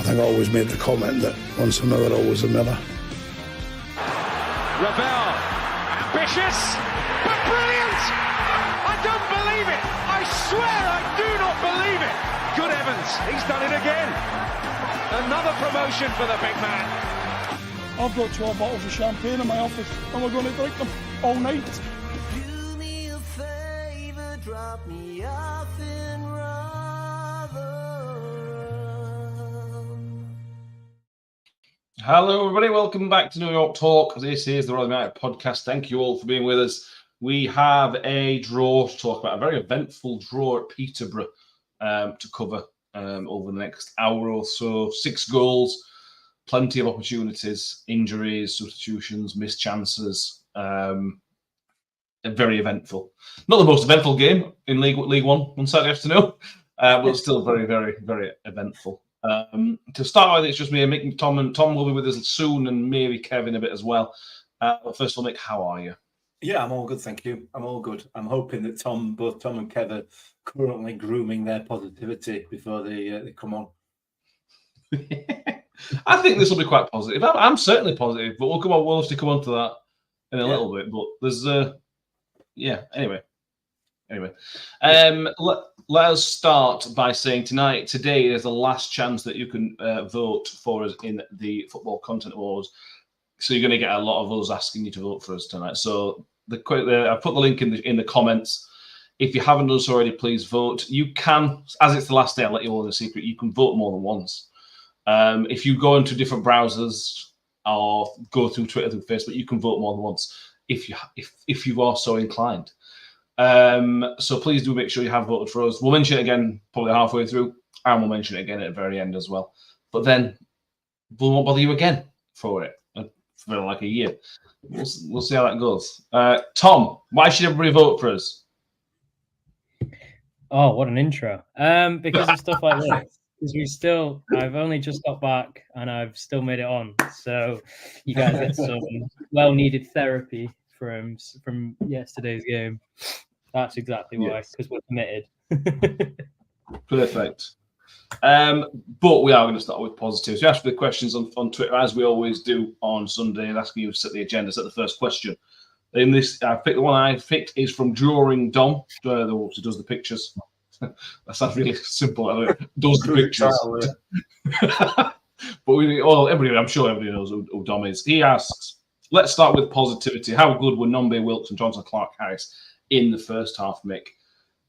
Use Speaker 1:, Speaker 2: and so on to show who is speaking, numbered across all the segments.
Speaker 1: think I always made the comment that once a miller, always a miller.
Speaker 2: Ravel, ambitious, but brilliant! I don't believe it! I swear I do not believe it! Good Evans, he's done it again. Another promotion for the big man.
Speaker 1: I've got 12 bottles of champagne in my office and we're going to drink them all night.
Speaker 3: Do me a favour, drop me off in Rotherham.
Speaker 4: Hello, everybody. Welcome back to New York Talk. This is the Rotherham United podcast. Thank you all for being with us. We have a draw to talk about, a very eventful draw at Peterborough to cover over the next hour or so. 6 goals, plenty of opportunities, injuries, substitutions, missed chances. Very eventful. Not the most eventful game in League One on Saturday afternoon, but still very, very, very eventful. To start with, it's just me and Mick and Tom, and Tom will be with us soon, and maybe Kevin a bit as well. But first of all, Mick, how are you?
Speaker 5: Yeah, I'm all good, thank you. I'm all good. I'm hoping that both Tom and Kev are currently grooming their positivity before they come on.
Speaker 4: I think this will be quite positive. I'm certainly positive, but we'll have to come on to that in a little bit. But there's Anyway, let us start by saying today is the last chance that you can vote for us in the Football Content Awards. So you're going to get a lot of us asking you to vote for us tonight. So I put the link in the comments. If you haven't done so already, please vote. You can, as it's the last day, I'll let you all in a secret. You can vote more than once. If you go into different browsers or go through Twitter, through Facebook, you can vote more than once if you are so inclined. So please do make sure you have voted for us. We'll mention it again probably halfway through, and we'll mention it again at the very end as well. But then we won't bother you again for it for like a year. We'll see how that goes. Tom, why should everybody vote for us?
Speaker 6: Oh, what an intro! Because of stuff like this. Because I've only just got back and I've still made it on. So you guys get some well-needed therapy from yesterday's game. That's exactly why, because we're committed.
Speaker 4: Perfect. But we are going to start with positives. You asked for the questions on Twitter, as we always do on Sunday, and asking you to set the agenda, set the first question. In this, the one I picked is from Drawing Dom, who does the pictures. That sounds really simple. Does the pictures. But I'm sure everybody knows who Dom is. He asks, let's start with positivity. How good were Nombe, Wilks and Johnson Clark-Harris in the first half, Mick?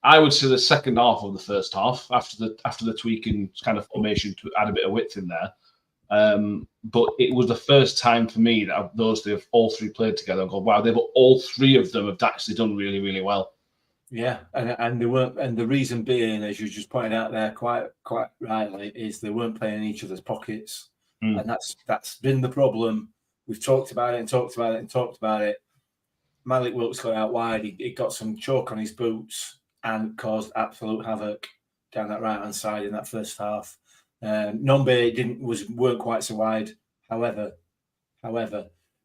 Speaker 4: I would say the second half of the first half, after the tweaking kind of formation to add a bit of width in there. But it was the first time for me that all three played together and go, wow, all three of them have actually done really, really well. Yeah,
Speaker 5: and they weren't, and the reason being, as you just pointed out there quite rightly, is they weren't playing in each other's pockets, and that's been the problem. We've talked about it and talked about it and talked about it. Malik Wilks got out wide. He got some chalk on his boots and caused absolute havoc down that right hand side in that first half. Nombe weren't quite so wide. However,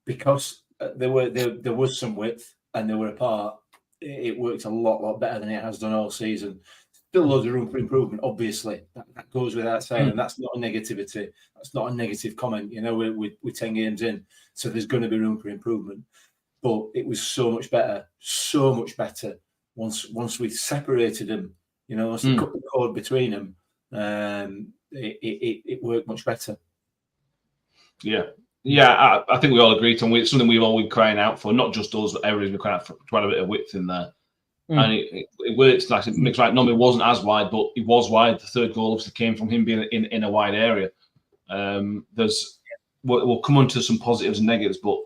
Speaker 5: because there was some width and they were apart, it worked a lot better than it has done all season. Still loads of room for improvement, obviously. That goes without saying, and that's not a negativity. That's not a negative comment. You know, we're 10 games in, so there's going to be room for improvement. But it was so much better once we separated them. You know, once we cut the cord between them, it worked much better.
Speaker 4: Yeah, I think we all agree, Tom. It's something we've all been crying out for, not just us, but everybody's been crying out for quite a bit of width in there. And it worked. Like Mick's right, Nombe wasn't as wide, but he was wide. The third goal obviously came from him being in a wide area. We'll come on to some positives and negatives, but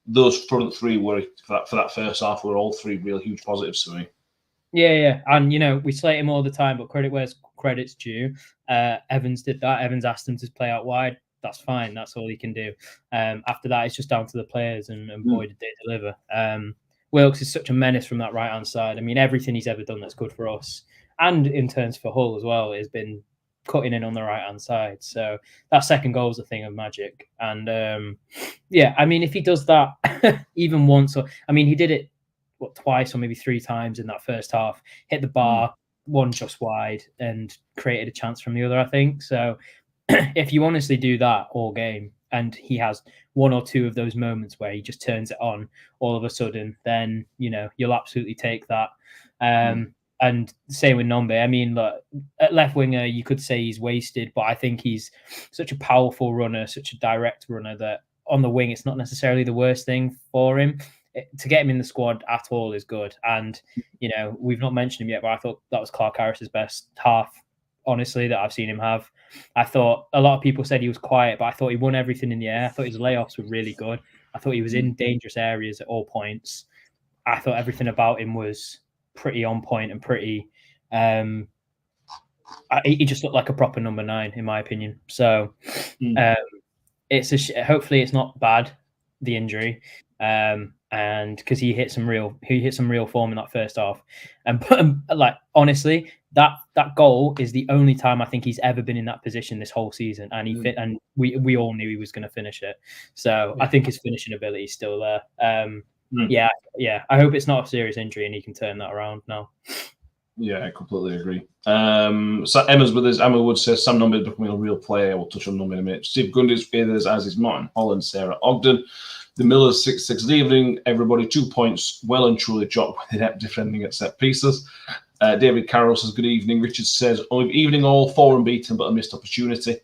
Speaker 4: those front three were for that first half were all three real huge positives for me.
Speaker 6: Yeah, and we slate him all the time, but credit where credit's due. Evans did that. Evans asked him to play out wide. That's fine. That's all he can do. After that, it's just down to the players, and boy, did they deliver. Wilks is such a menace from that right-hand side. I mean, everything he's ever done that's good for us, and in turns for Hull as well, has been cutting in on the right-hand side. So that second goal is a thing of magic. And, I mean, if he does that even once, he did it, twice or maybe 3 times in that first half, hit the bar, one just wide, and created a chance from the other, I think. So if you honestly do that all game and he has one or two of those moments where he just turns it on all of a sudden, then, you'll absolutely take that. And same with Nombe. I mean, look, at left winger, you could say he's wasted, but I think he's such a powerful runner, such a direct runner that on the wing, it's not necessarily the worst thing for him. To get him in the squad at all is good. And, we've not mentioned him yet, but I thought that was Clark Harris's best half, honestly, that I've seen him have. I thought a lot of people said he was quiet, but I thought he won everything in the air. I thought his layoffs were really good. I thought he was in dangerous areas at all points. I thought everything about him was pretty on point and pretty... he just looked like a proper number 9, in my opinion. So hopefully it's not bad, the injury. And because he hit some real form in that first half, and like honestly, that goal is the only time I think he's ever been in that position this whole season, and and we all knew he was going to finish it. So I think his finishing ability is still there. Yeah. I hope it's not a serious injury and he can turn that around now.
Speaker 4: Yeah, I completely agree. So Emma's with us. Emma Wood says Sam Nombe is becoming a real player. We'll touch on Nombe in a minute. Steve Gundy's with us, as is Martin Holland, Sarah Ogden. The Millers 6-6 good evening, everybody. 2 points, well and truly dropped with inept defending at set pieces. David Carroll says good evening. Richard says evening all, 4 unbeaten, but a missed opportunity.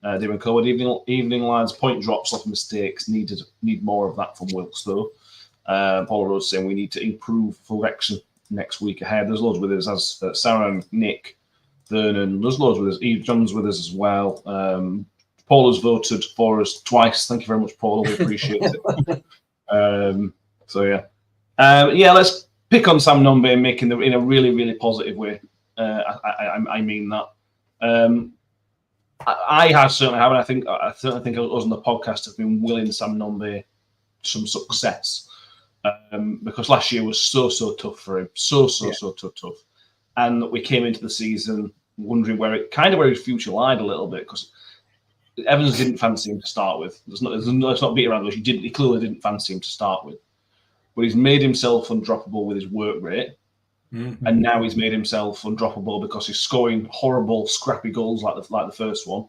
Speaker 4: David Coward, evening lads. Point drops off mistakes. Need more of that from Wilks though. Paul Rhodes saying we need to improve for Wrexham next week ahead. There's loads with us, as Sarah and Nick, Vernon. There's loads with us. Eve John's with us as well. Paul has voted for us twice. Thank you very much, Paul. We appreciate it. Let's pick on Sam Nombe and making in a really, really positive way. I mean that. I certainly have, and I certainly think us on the podcast have been willing Sam Nombe some success because last year was so tough for him, so tough, and we came into the season wondering where his future lied a little bit because Evans didn't fancy him to start with. Let's not beat around the bush. He clearly didn't fancy him to start with, but he's made himself undroppable with his work rate, and now he's made himself undroppable because he's scoring horrible, scrappy goals like the first one,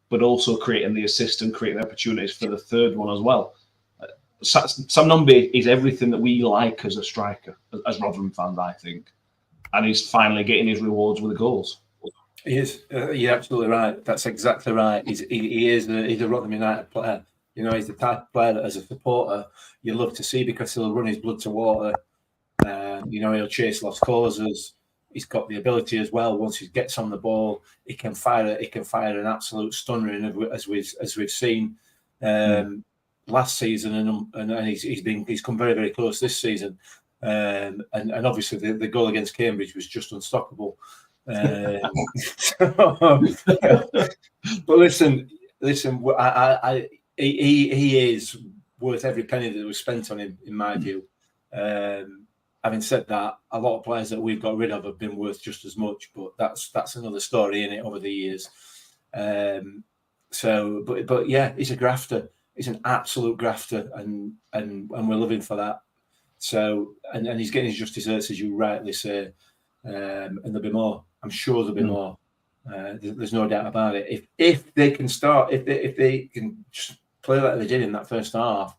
Speaker 4: but also creating the assist and creating opportunities for the third one as well. Sam Nombe is everything that we like as a striker, as Rotherham fans, I think, and he's finally getting his rewards with the goals.
Speaker 5: He is. You're absolutely right. That's exactly right. He's a Rotherham United player. He's the type of player that, as a supporter, you love to see because he'll run his blood to water. He'll chase lost causes. He's got the ability as well. Once he gets on the ball, he can fire an absolute stunner in, as we've seen last season, and he's come very, very close this season. And obviously the goal against Cambridge was just unstoppable. But listen, he is worth every penny that was spent on him, in my view. Having said that, a lot of players that we've got rid of have been worth just as much, but that's another story, isn't it, over the years. But yeah, he's a grafter. He's an absolute grafter, and we're living for that. So, and he's getting his just desserts, as you rightly say. And there'll be more. I'm sure there'll be more. There's no doubt about it. If they can if they can just play like they did in that first half,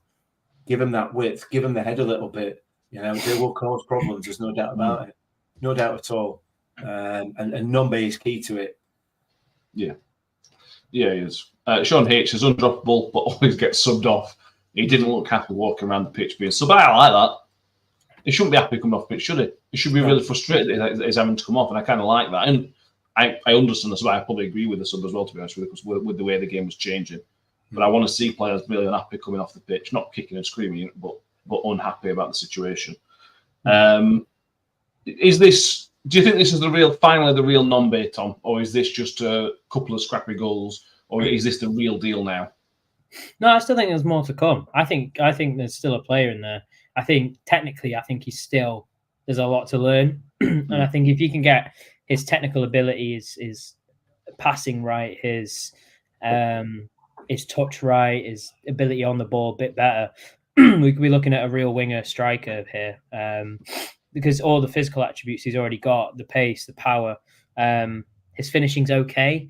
Speaker 5: give them that width, give them the head a little bit. They will cause problems. There's no doubt about it. No doubt at all. And Nombe is key to it. Yeah,
Speaker 4: he is. Sean H is undroppable, but always gets subbed off. He didn't look happy walking around the pitch being subbed. I like that. He shouldn't be happy coming off pitch, should he? He should be really frustrated that he's having to come off, and I kind of like that. And I understand the sub. I probably agree with the sub as well, to be honest with you, because with the way the game was changing. But I want to see players really unhappy coming off the pitch, not kicking and screaming, but unhappy about the situation. Do you think this is finally the real Nombe, Tom, or is this just a couple of scrappy goals, or is this the real deal now?
Speaker 6: No, I still think there's more to come. I think there's still a player in there. I think technically, there's a lot to learn. And I think if you can get his technical ability, his passing right, his touch right, his ability on the ball a bit better, we could be looking at a real winger striker here. Because all the physical attributes he's already got, the pace, the power, his finishing's okay.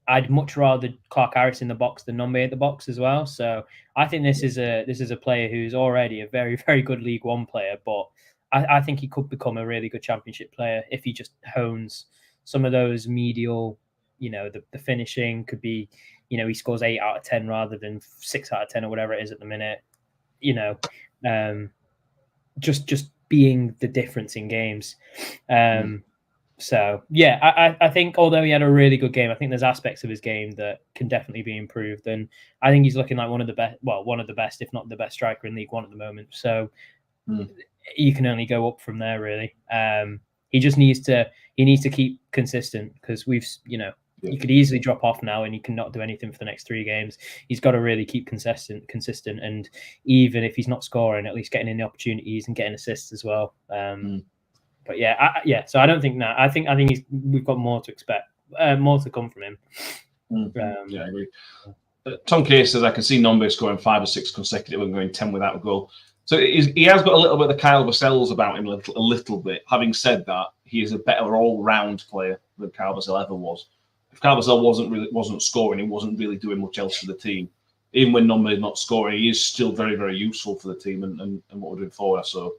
Speaker 6: I'd much rather Clark Harris in the box than Nombe at the box as well. So I think this is a player who's already a very, very good League One player, but I think he could become a really good Championship player if he just hones some of those medial, the finishing could be, he scores 8 out of 10 rather than 6 out of 10 or whatever it is at the minute. Just being the difference in games. So yeah, I think although he had a really good game, I think there's aspects of his game that can definitely be improved, and I think he's looking like one of the best, if not the best striker in League One at the moment. So you can only go up from there, really. He just needs to keep consistent, because you could easily drop off now and he cannot do anything for the next 3 games. He's got to really keep consistent, and even if he's not scoring, at least getting in the opportunities and getting assists as well. But yeah, so I don't think that. I think we've got more to expect, more to come from him.
Speaker 4: Yeah, I agree. Tom K says, I can see Nombe scoring 5 or 6 consecutive and going 10 without a goal. So he has got a little bit of the Kyle Vassell's about him, a little bit. Having said that, he is a better all-round player than Kyle Vassell ever was. If Kyle Vassell wasn't scoring, he wasn't really doing much else for the team. Even when Nombe is not scoring, he is still very, very useful for the team and what we're doing forward. So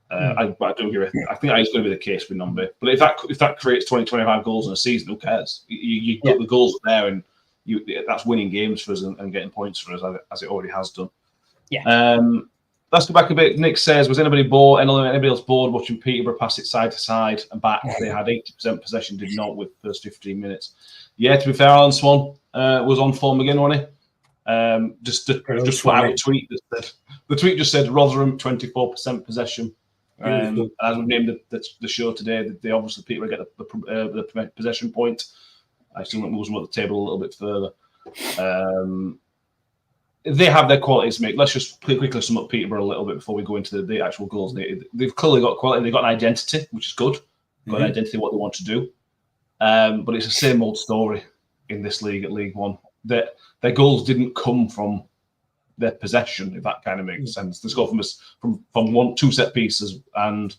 Speaker 4: I do agree. I think that is going to be the case with Nombe. But if that creates 20, 25 goals in a season, who cares? You get the goals there, and that's winning games for us and getting points for us, as it already has done.
Speaker 6: Yeah.
Speaker 4: Let's go back a bit. Nick says, was anybody else bored watching Peterborough pass it side to side and back? They had 80% possession, did not with the first 15 minutes. Yeah, to be fair, Alan Swan was on form again, wasn't he? Just put out a tweet that said, the tweet just said Rotherham 24% possession. As we named the show today, they obviously Peterborough get the possession point. I still think we'll the table a little bit further. They have their qualities to make. Let's just quickly sum up Peterborough a little bit before we go into the actual goals. They've clearly got quality. They've got an identity, which is good. Got an identity of what they want to do. But it's the same old story in this league at League One. Their goals didn't come from their possession, if that kind of makes sense. They scored from 2 set pieces, and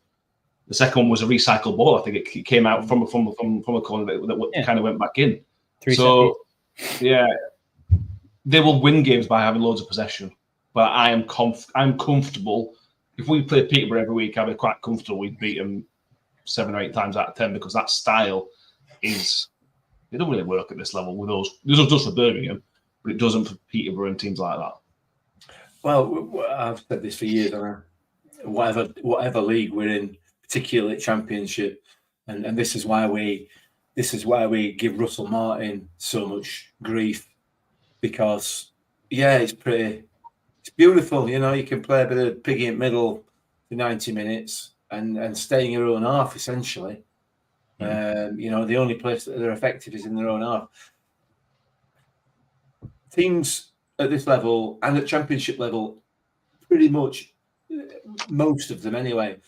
Speaker 4: the second one was a recycled ball. I think it came out from a corner that kind of went back in. Yeah. They will win games by having loads of possession, but I'm comfortable. If we play Peterborough every week, I'd be quite comfortable we'd beat them 7 or 8 times out of 10, because that style they don't really work at this level with those. It does for Birmingham, but it doesn't for Peterborough and teams like that.
Speaker 5: Well, I've said this for years. Whatever league we're in, particularly Championship, and this is why we give Russell Martin so much grief. Because, it's beautiful. You can play a bit of piggy in the middle for 90 minutes and stay in your own half, essentially. The only place that they're effective is in their own half. Teams at this level and at Championship level, pretty much, most of them anyway,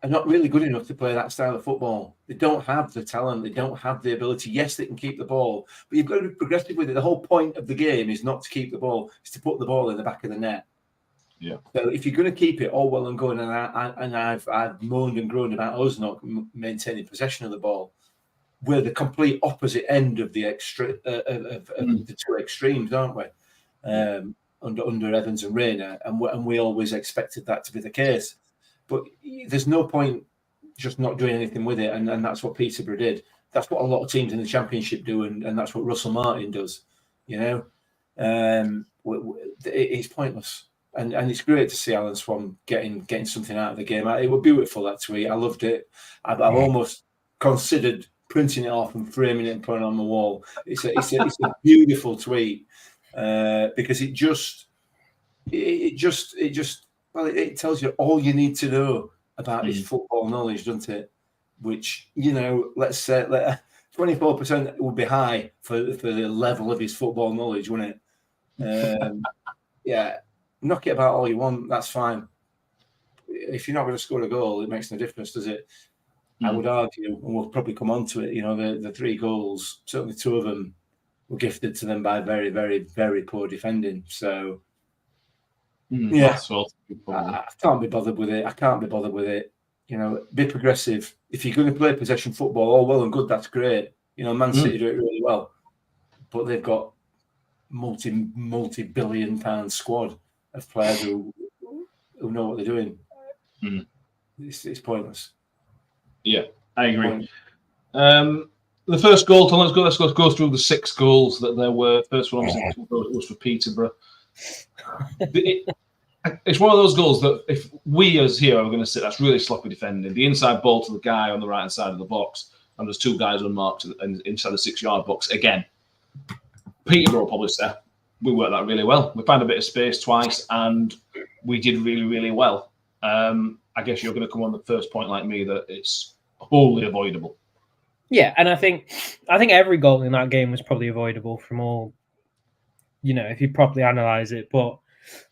Speaker 5: are not really good enough to play that style of football. They don't have the talent. They don't have the ability. Yes, they can keep the ball, but you've got to be progressive with it. The whole point of the game is not to keep the ball; it's to put the ball in the back of the net.
Speaker 4: Yeah.
Speaker 5: So if you're going to keep it all well and good, and I've moaned and groaned about us not maintaining possession of the ball, we're the complete opposite end of the the 2 extremes, aren't we? Under Evans and Rayner, and we always expected that to be the case. But there's no point just not doing anything with it, and that's what Peterborough did. That's what a lot of teams in the Championship do, and that's what Russell Martin does. It's pointless, and it's great to see Alan Swan getting something out of the game. It was beautiful, that tweet. I loved it. I've almost considered printing it off and framing it and putting it on the wall. It's a beautiful tweet because it tells you all you need to know about his football knowledge, doesn't it? Which, let's say 24% would be high for the level of his football knowledge, wouldn't it? Knock it about all you want. That's fine. If you're not going to score a goal, it makes no difference, does it? I would argue, and we'll probably come on to it, the 3 goals, certainly 2 of them were gifted to them by very, very, very poor defending. So, I can't be bothered with it. Be progressive. If you're going to play possession football, all well and good, that's great. Man City do it really well. but they've got multi-billion-pound squad of players who know what they're doing. It's pointless.
Speaker 4: Yeah, I agree. The first goal, Tom, let's go through the 6 goals that there were. First one was for Peterborough. It's one of those goals that if we as here are going to sit, that's really sloppy defending. The inside ball to the guy on the right hand side of the box, and there's 2 guys unmarked inside the 6-yard box. Again, Peterborough probably say we worked that really well. We found a bit of space twice, and we did really, really well. I guess you're going to come on the first point like me that it's wholly avoidable.
Speaker 6: Yeah, and I think every goal in that game was probably avoidable from all, if you properly analyse it. But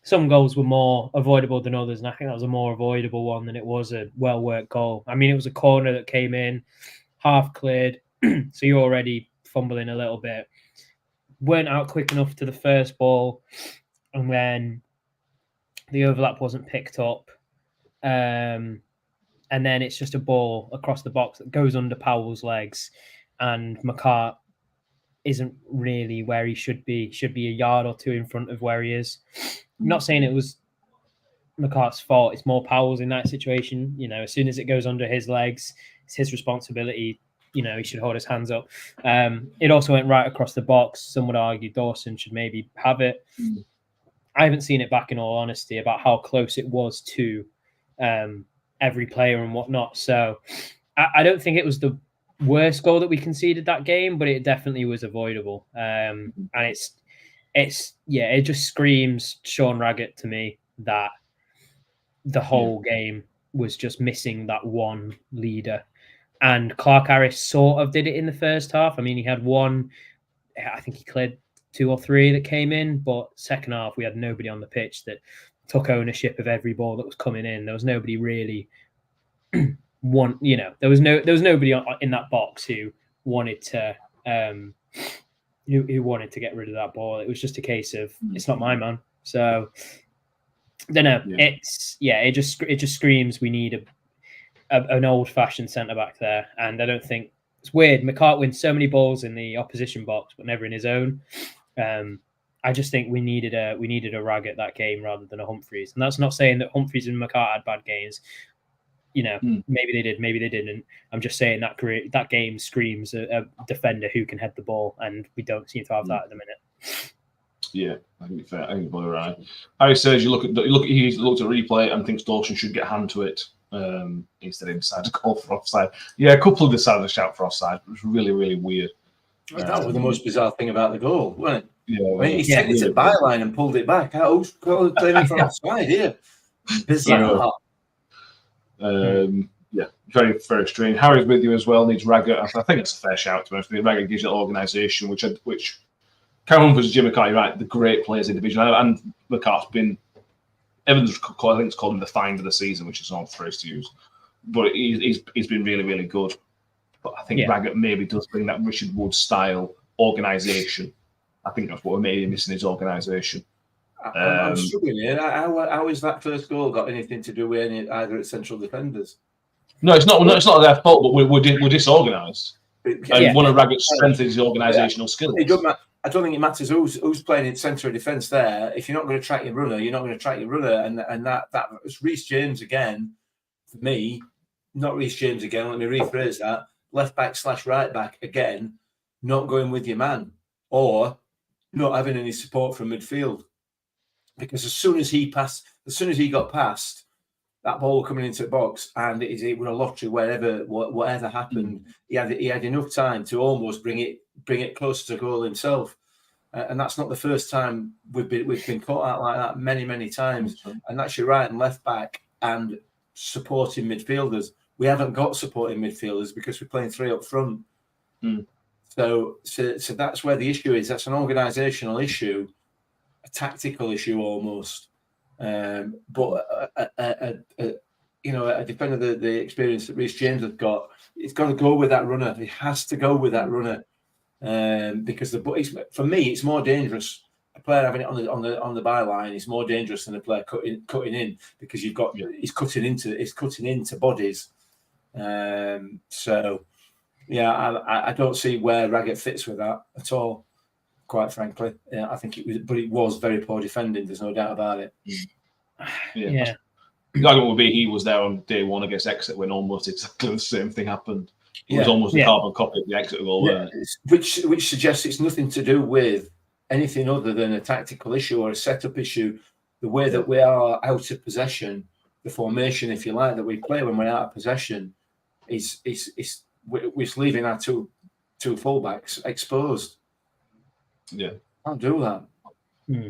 Speaker 6: some goals were more avoidable than others, and I think that was a more avoidable one than it was a well-worked goal. I mean, it was a corner that came in, half cleared, so you're already fumbling a little bit. Weren't out quick enough to the first ball, and then the overlap wasn't picked up. And then it's just a ball across the box that goes under Powell's legs, and McCart isn't really where he should be. Should be a yard or 2 in front of where he is. I'm not saying it was McCart's fault. It's more Powell's in that situation. As soon as it goes under his legs, it's his responsibility. He should hold his hands up. It also went right across the box. Some would argue Dawson should maybe have it. I haven't seen it back, in all honesty, about how close it was to every player and whatnot. So I don't think it was the worst goal that we conceded that game, but it definitely was avoidable. And it just screams Sean Raggett to me that the whole game was just missing that one leader. And Clark Harris sort of did it in the first half. I mean, he had one, I think he cleared 2 or 3 that came in, but second half we had nobody on the pitch that took ownership of every ball that was coming in. There was nobody really there was nobody in that box who wanted to who wanted to get rid of that ball. It was just a case of it's not my man. So I don't know. Yeah. It just screams we need an old-fashioned centre-back there. And I don't think it's weird. McCart wins so many balls in the opposition box, but never in his own. I just think we needed a Raggett that game rather than a Humphreys. And that's not saying that Humphreys and McCart had bad games. Maybe they did, maybe they didn't. I'm just saying that game screams a defender who can head the ball, and we don't seem to have that at the minute.
Speaker 4: Yeah, I think fair. I think you're probably right. Harry says he looked at replay and thinks Dawson should get a hand to it instead of decided to call for offside. Yeah, a couple decided to shout for offside. It was really, really weird.
Speaker 5: That was the most bizarre thing about the goal, wasn't it?
Speaker 4: Yeah,
Speaker 5: he took it to byline and pulled it back. Who's claiming for offside here? Bizarre.
Speaker 4: Very, very strange. Harry's with you as well. Needs Raggett. I think it's a fair shout to be honest. Raggett gives you that organisation, which Cameron versus Jim McCarthy, right? The great players in the division, and McCarthy's been. Evans, I think, it's called him the find of the season, which is an odd phrase to use. But he's been really, really good. But I think Raggett maybe does bring that Richard Wood style organisation. I think that's what we're maybe missing, his organisation.
Speaker 5: I'm struggling here. How is that first goal got anything to do with either central defenders?
Speaker 4: No, it's not. It's not their fault, but we're disorganised. And one of Raggett's strengths is his organisational skills.
Speaker 5: I don't think it matters who's playing in centre of defence there. If you're not going to track your runner, you're not going to track your runner. And that was Reece James again, for me, not Reece James again. Let me rephrase that. Left back / right back again, not going with your man or not having any support from midfield. Because as soon as he got past, that ball coming into the box, and it was a lottery. Whatever happened, he had enough time to almost bring it closer to goal himself, and that's not the first time we've been caught out like that many times. And that's your right and left back and supporting midfielders. We haven't got supporting midfielders because we're playing 3 up front. So that's where the issue is. That's an organisational issue. A tactical issue almost, but a defender the experience that Reece James has got, he's got to go with that runner. He has to go with that runner because for me it's more dangerous. A player having it on the byline is more dangerous than a player cutting in because he's cutting into bodies. I don't see where Raggett fits with that at all. quite frankly. I think it was very poor defending. There's no doubt about it.
Speaker 6: Yeah.
Speaker 4: The argument would be he was there on day one against Exeter when almost exactly the same thing happened. It was almost a carbon copy of the Exeter goal, wasn't it?
Speaker 5: Which suggests it's nothing to do with anything other than a tactical issue or a setup issue. The way that we are out of possession, the formation, if you like, that we play when we're out of possession, we're leaving our two fullbacks exposed.
Speaker 4: Yeah,
Speaker 5: can't do that.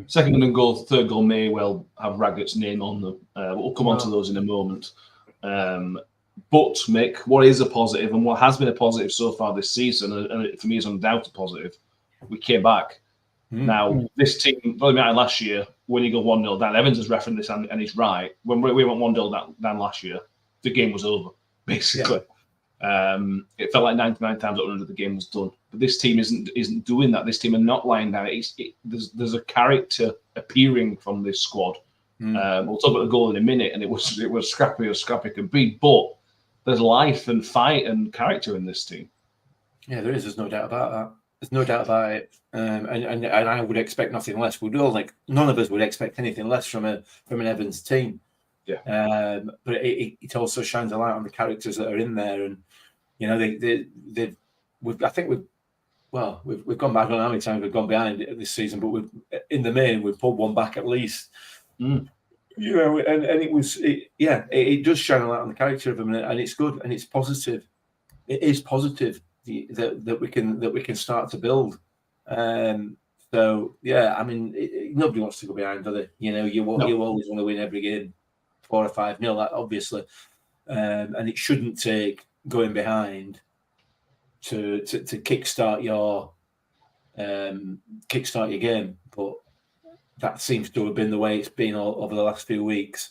Speaker 4: Second and goal, third goal may well have Raggett's name on them. We'll come on to those in a moment. But, Mick, what is a positive and what has been a positive so far this season, and it, for me is undoubtedly positive, we came back. Now, this team, probably last year, when you go 1-0 down, Evans has referenced this and he's right. When we went 1-0 down last year, the game was over, basically. Yeah. It felt like 99 times out of 100 the game was done. But this team isn't doing that. This team are not lying down. There's a character appearing from this squad. We'll talk about the goal in a minute, and it was scrappy as scrappy can be. But there's life and fight and character in this team.
Speaker 5: Yeah, there is. There's no doubt about that. There's no doubt about it. And I would expect nothing less. None of us would expect anything less from an Evans team.
Speaker 4: Yeah.
Speaker 5: But it also shines a light on the characters that are in there, and we've gone back. I don't know how many times we've gone behind this season, but in the main we've pulled one back at least. And it does shine a light on the character of them, and it's good and it's positive. It is positive that we can start to build. So yeah, I mean, nobody wants to go behind, do they? You always want to win every game, 4 or 5-0, obviously, and it shouldn't take going behind to kickstart your game, but that seems to have been the way it's been all over the last few weeks.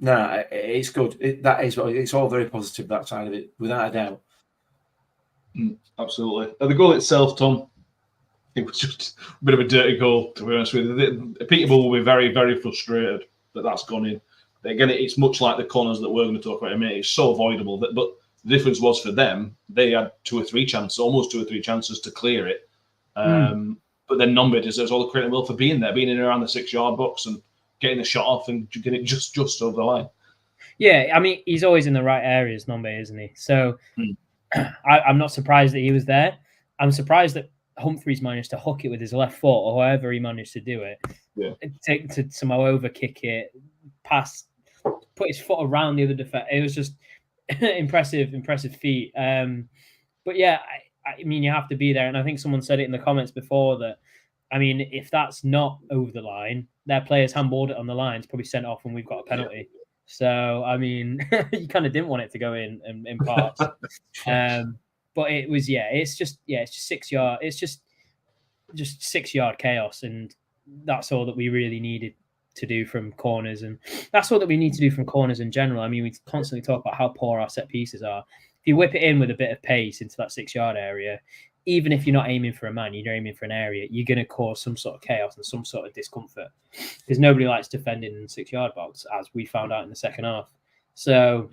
Speaker 5: It's good. It's all very positive, that side of it, without a doubt.
Speaker 4: Absolutely. The goal itself, Tom, it was just a bit of a dirty goal, to be honest with you. Peterborough will be very, very frustrated that that's gone in. Again, it's much like the corners that we're going to talk about in a minute. It's so avoidable. But the difference was for them, they had almost two or three chances to clear it. But then Nombe deserves all the credit in the world for being there, being in around the 6-yard box and getting the shot off and getting it just over the line.
Speaker 6: Yeah, I mean, he's always in the right areas, Nombe, isn't he? So I'm not surprised that he was there. I'm surprised that Humphreys managed to hook it with his left foot, or however he managed to do it.
Speaker 4: Yeah.
Speaker 6: To somehow overkick it, pass, put his foot around the other defender. It was just impressive feat. But yeah, I mean, you have to be there. And I think someone said it in the comments before that, I mean, if that's not over the line, their players handballed it on the line, it's probably sent off and we've got a penalty. Yeah. So, I mean, you kind of didn't want it to go in parts. But it was, it's just 6 yard. It's just 6 yard chaos. And that's all that we really needed to do from corners. And that's all that we need to do from corners in general. I mean, we constantly talk about how poor our set pieces are. If you whip it in with a bit of pace into that 6 yard area, even if you're not aiming for a man, you're aiming for an area, you're going to cause some sort of chaos and some sort of discomfort, because nobody likes defending in the 6 yard box, as we found out in the second half. So,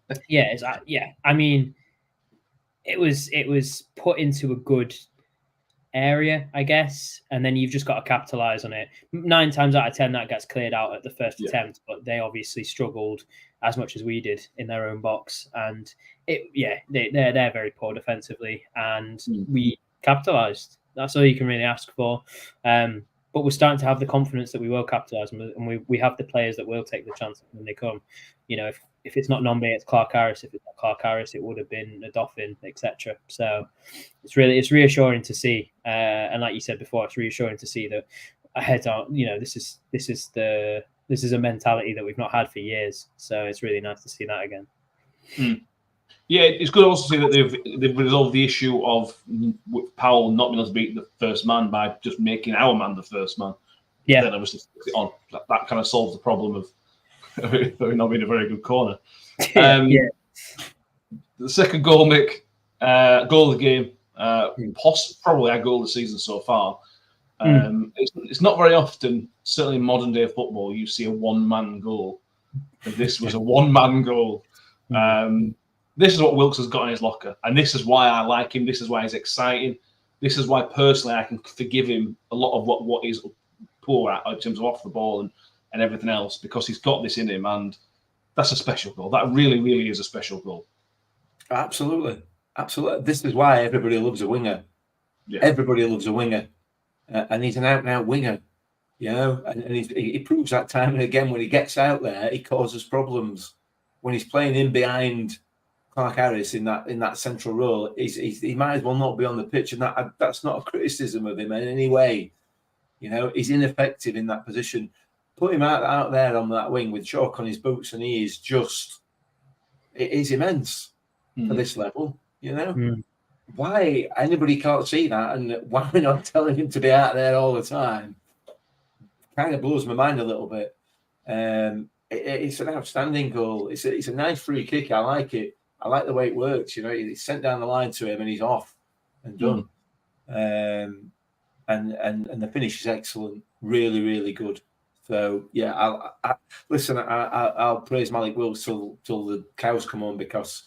Speaker 6: I mean, it was put into a good area, I guess, and then you've just got to capitalize on it. 9 times out of 10 that gets cleared out at the first attempt, but they obviously struggled as much as we did in their own box, and they're very poor defensively, and we capitalized. That's all you can really ask for. But we're starting to have the confidence that we will capitalize, and we have the players that will take the chances when they come. If it's not Nombe, it's Clark Harris. If it's not Clark Harris, it would have been a Dauphin, etc. So it's reassuring to see, and like you said before, it's reassuring to see that ahead on. This is a mentality that we've not had for years. So it's really nice to see that again.
Speaker 4: Yeah, it's good also to see that they've resolved the issue of Powell not being able to beat the first man by just making our man the first man.
Speaker 6: Yeah,
Speaker 4: then obviously that kind of solves the problem of not being a very good corner. The second goal, Mick, goal of the game, probably our goal of the season so far. It's not very often, certainly in modern day football, you see a one-man goal. And this was a one-man goal. This is what Wilks has got in his locker, and this is why I like him. This is why he's exciting. this is why personally I can forgive him a lot of what he's poor at in terms of off the ball and everything else, because he's got this in him, and that's a special goal. That really, really is a special goal.
Speaker 5: Absolutely. This is why everybody loves a winger.
Speaker 4: Yeah.
Speaker 5: Everybody loves a winger, and he's an out-and-out winger, and he proves that time and again when he gets out there, he causes problems. When he's playing in behind Clark Harris in that central role, he might as well not be on the pitch, and that's not a criticism of him in any way. He's ineffective in that position. Put him out there on that wing with chalk on his boots, and he is it is immense for this level. Why anybody can't see that, and why we're not telling him to be out there all the time, kind of blows my mind a little bit. It's an outstanding goal. It's a nice free kick. I like it. I like the way it works. It's sent down the line to him, and he's off and done. And the finish is excellent. Really, really good. So yeah, I'll praise Malik Wilks till the cows come home, because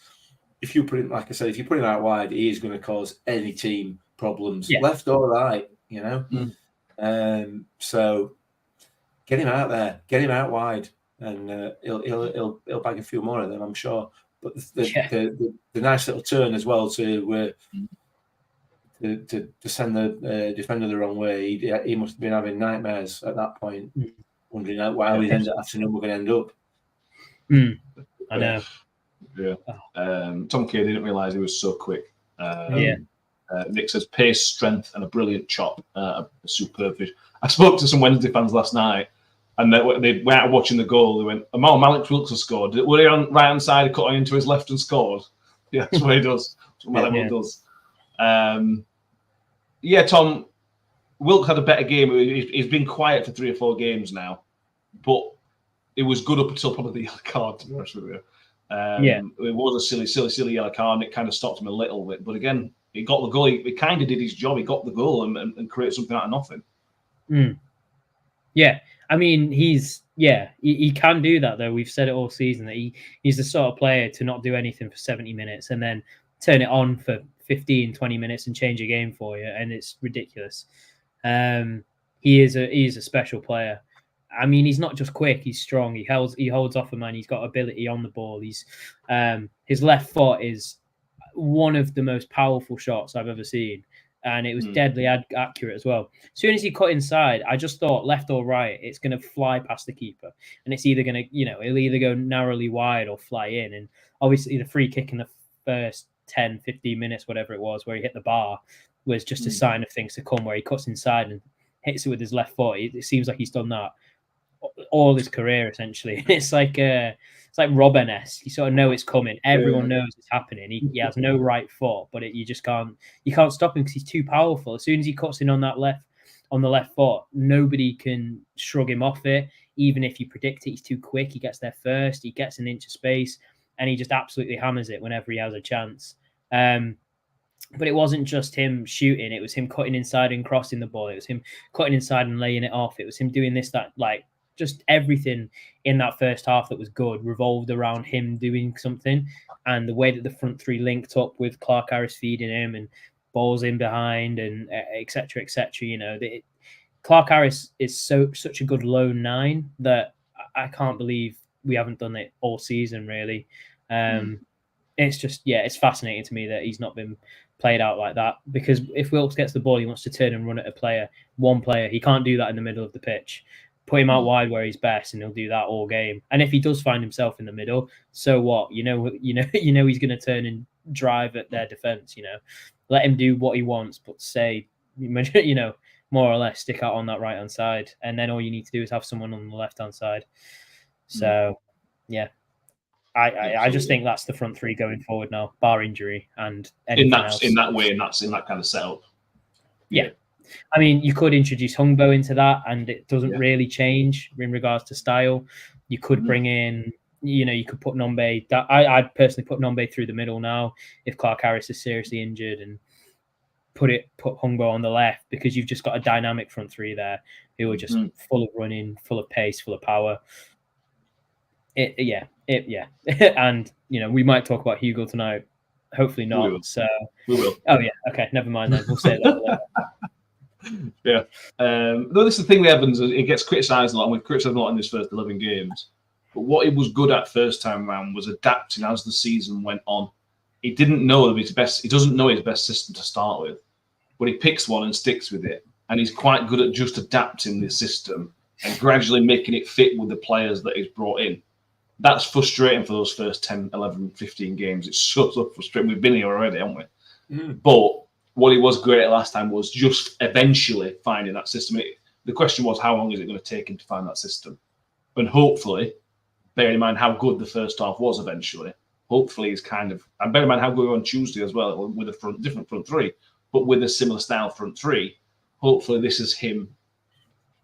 Speaker 5: if you put him, like I said, if you put him out wide, he is going to cause any team problems, left or right. So get him out there, get him out wide, and he'll bag a few more of them, I'm sure. But the nice little turn as well to send the defender the wrong way. He must have been having nightmares at that point, wondering how his afternoon we're going to end up.
Speaker 6: I know.
Speaker 4: Yeah. Tom Kay didn't realise he was so quick. Nick says pace, strength, and a brilliant chop. A superb fish. I spoke to some Wednesday fans last night, and they went out watching the goal. They went, Malik Wilks has scored. Were he on right hand side, cut into his left and scored? Yeah, that's what he does. That's what Malik Wilks does. Tom, Wilks had a better game. He's been quiet for 3 or 4 games now, but it was good up until probably the yellow card, to be honest with you. It was a silly yellow card, and it kind of stopped him a little bit. But again, he got the goal. He kind of did his job. He got the goal and created something out of nothing.
Speaker 6: Yeah, I mean, he can do that, though. We've said it all season that he's the sort of player to not do anything for 70 minutes and then turn it on for 15, 20 minutes and change a game for you, and it's ridiculous. He is a special player. I mean, he's not just quick; he's strong. He holds off a man. He's got ability on the ball. His left foot is one of the most powerful shots I've ever seen, and it was deadly accurate as well. As soon as he cut inside, I just thought left or right, it's going to fly past the keeper, and it's either going to, it'll either go narrowly wide or fly in. And obviously, the free kick in the first 10, 15 minutes, whatever it was, where he hit the bar, was just a sign of things to come, where he cuts inside and hits it with his left foot. It seems like he's done that all his career, essentially. It's like Robben-esque. You sort of know it's coming. Everyone knows it's happening. He has no right foot, but you can't stop him because he's too powerful. As soon as he cuts in on the left foot, nobody can shrug him off it. Even if you predict it, he's too quick. He gets there first. He gets an inch of space, and he just absolutely hammers it whenever he has a chance. But it wasn't just him shooting. It was him cutting inside and crossing the ball. It was him cutting inside and laying it off. It was him doing this, that, just everything in that first half that was good revolved around him doing something. And the way that the front three linked up with Clark Harris feeding him and balls in behind and et cetera, Clark Harris is such a good lone 9 that I can't believe we haven't done it all season, really. It's just, it's fascinating to me that he's not been played out like that, because if Wilks gets the ball, he wants to turn and run at one player. He can't do that in the middle of the pitch. Put him out wide where he's best, and he'll do that all game. And if he does find himself in the middle, so what? He's going to turn and drive at their defense. Let him do what he wants, but more or less stick out on that right hand side, and then all you need to do is have someone on the left hand side. So, I just think that's the front three going forward now, bar injury and anything else.
Speaker 4: In that way, and that's in that kind of setup.
Speaker 6: Yeah. I mean, you could introduce Hugill into that, and it doesn't really change in regards to style. You could bring in, you could put Nombe. I'd personally put Nombe through the middle now if Clark Harris is seriously injured, and put Hugill on the left, because you've just got a dynamic front three there who are just full of running, full of pace, full of power. And we might talk about Hugill tonight. hopefully not.
Speaker 4: We will.
Speaker 6: So
Speaker 4: We will.
Speaker 6: Oh yeah, okay, never mind then. We'll say that.
Speaker 4: Yeah. Though this is the thing with Evans, he gets criticised a lot, and we've criticised a lot in his first 11 games. But what he was good at first time around was adapting as the season went on. He didn't know his best. He doesn't know his best system to start with, but he picks one and sticks with it. And he's quite good at just adapting the system and gradually making it fit with the players that he's brought in. That's frustrating for those first 10, 11, 15 games. It's so frustrating. We've been here already, haven't we? But what he was great at last time was just eventually finding that system. The question was, how long is it going to take him to find that system? And hopefully, bearing in mind how good the first half was eventually, hopefully he's kind of, and bear in mind how good we were on Tuesday as well, with a different front three, but with a similar style front three. Hopefully this is him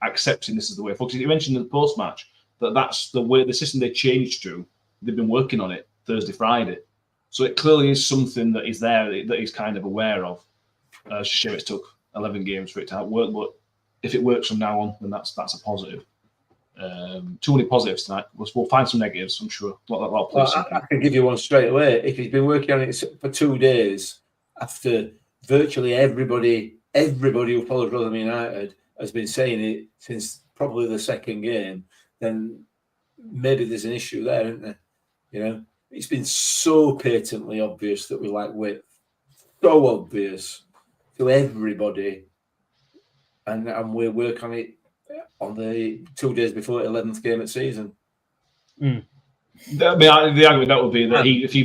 Speaker 4: accepting this is the way forward. You mentioned in the post-match that that's the way, the system they changed to. They've been working on it Thursday, Friday. So it clearly is something that is there, that he's kind of aware of. It's a shame it took 11 games for it to work, but if it works from now on, then that's a positive. Too many positives tonight. We'll find some negatives, I'm sure.
Speaker 5: I can give you one straight away. If he's been working on it for 2 days, after virtually everybody who follows Rotherham United has been saying it since probably the second game, then maybe there's an issue there, isn't there? You know, it's been so patently obvious that we lack width, so obvious to everybody, and we work on it on the 2 days before the 11th game of the season.
Speaker 4: I mean, the argument that would be that if he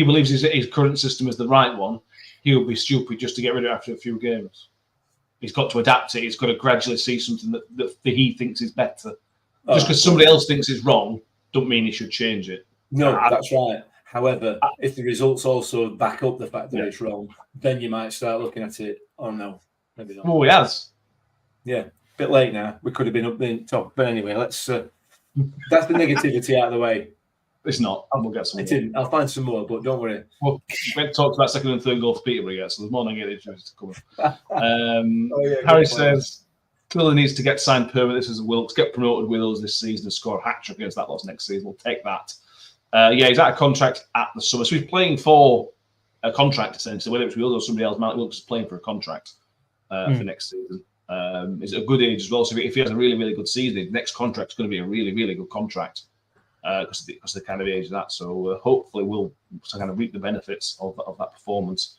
Speaker 4: believes his current system is the right one, he would be stupid just to get rid of it after a few games. He's got to adapt it. He's got to gradually see something that he thinks is better. Just because somebody else thinks is wrong, don't mean he should change it.
Speaker 5: No, that's right. However, if the results also back up the fact that it's wrong, then you might start looking at it. Oh no, maybe not.
Speaker 4: Oh, he has.
Speaker 5: Yeah, bit late now. We could have been up the top, but anyway, let's. That's the negativity out of the way.
Speaker 4: It's not. We'll get some.
Speaker 5: I'll find some more, but don't worry.
Speaker 4: Well, we haven't talked about second and third goal for Peterborough yet, so there's more negatives to come. Harry says clearly needs to get signed permanent. This is Wilks, get promoted with us this season and score a hat trick against that loss next season. We'll take that. He's out of contract at the summer, so he's playing for a contract essentially. Whether it's with us or somebody else, Malik Wilks is playing for a contract for next season. He's at a good age as well, so if he has a really, really good season, his next contract is going to be a really, really good contract. Because of the kind of age of that. So hopefully we'll kind of reap the benefits of that performance.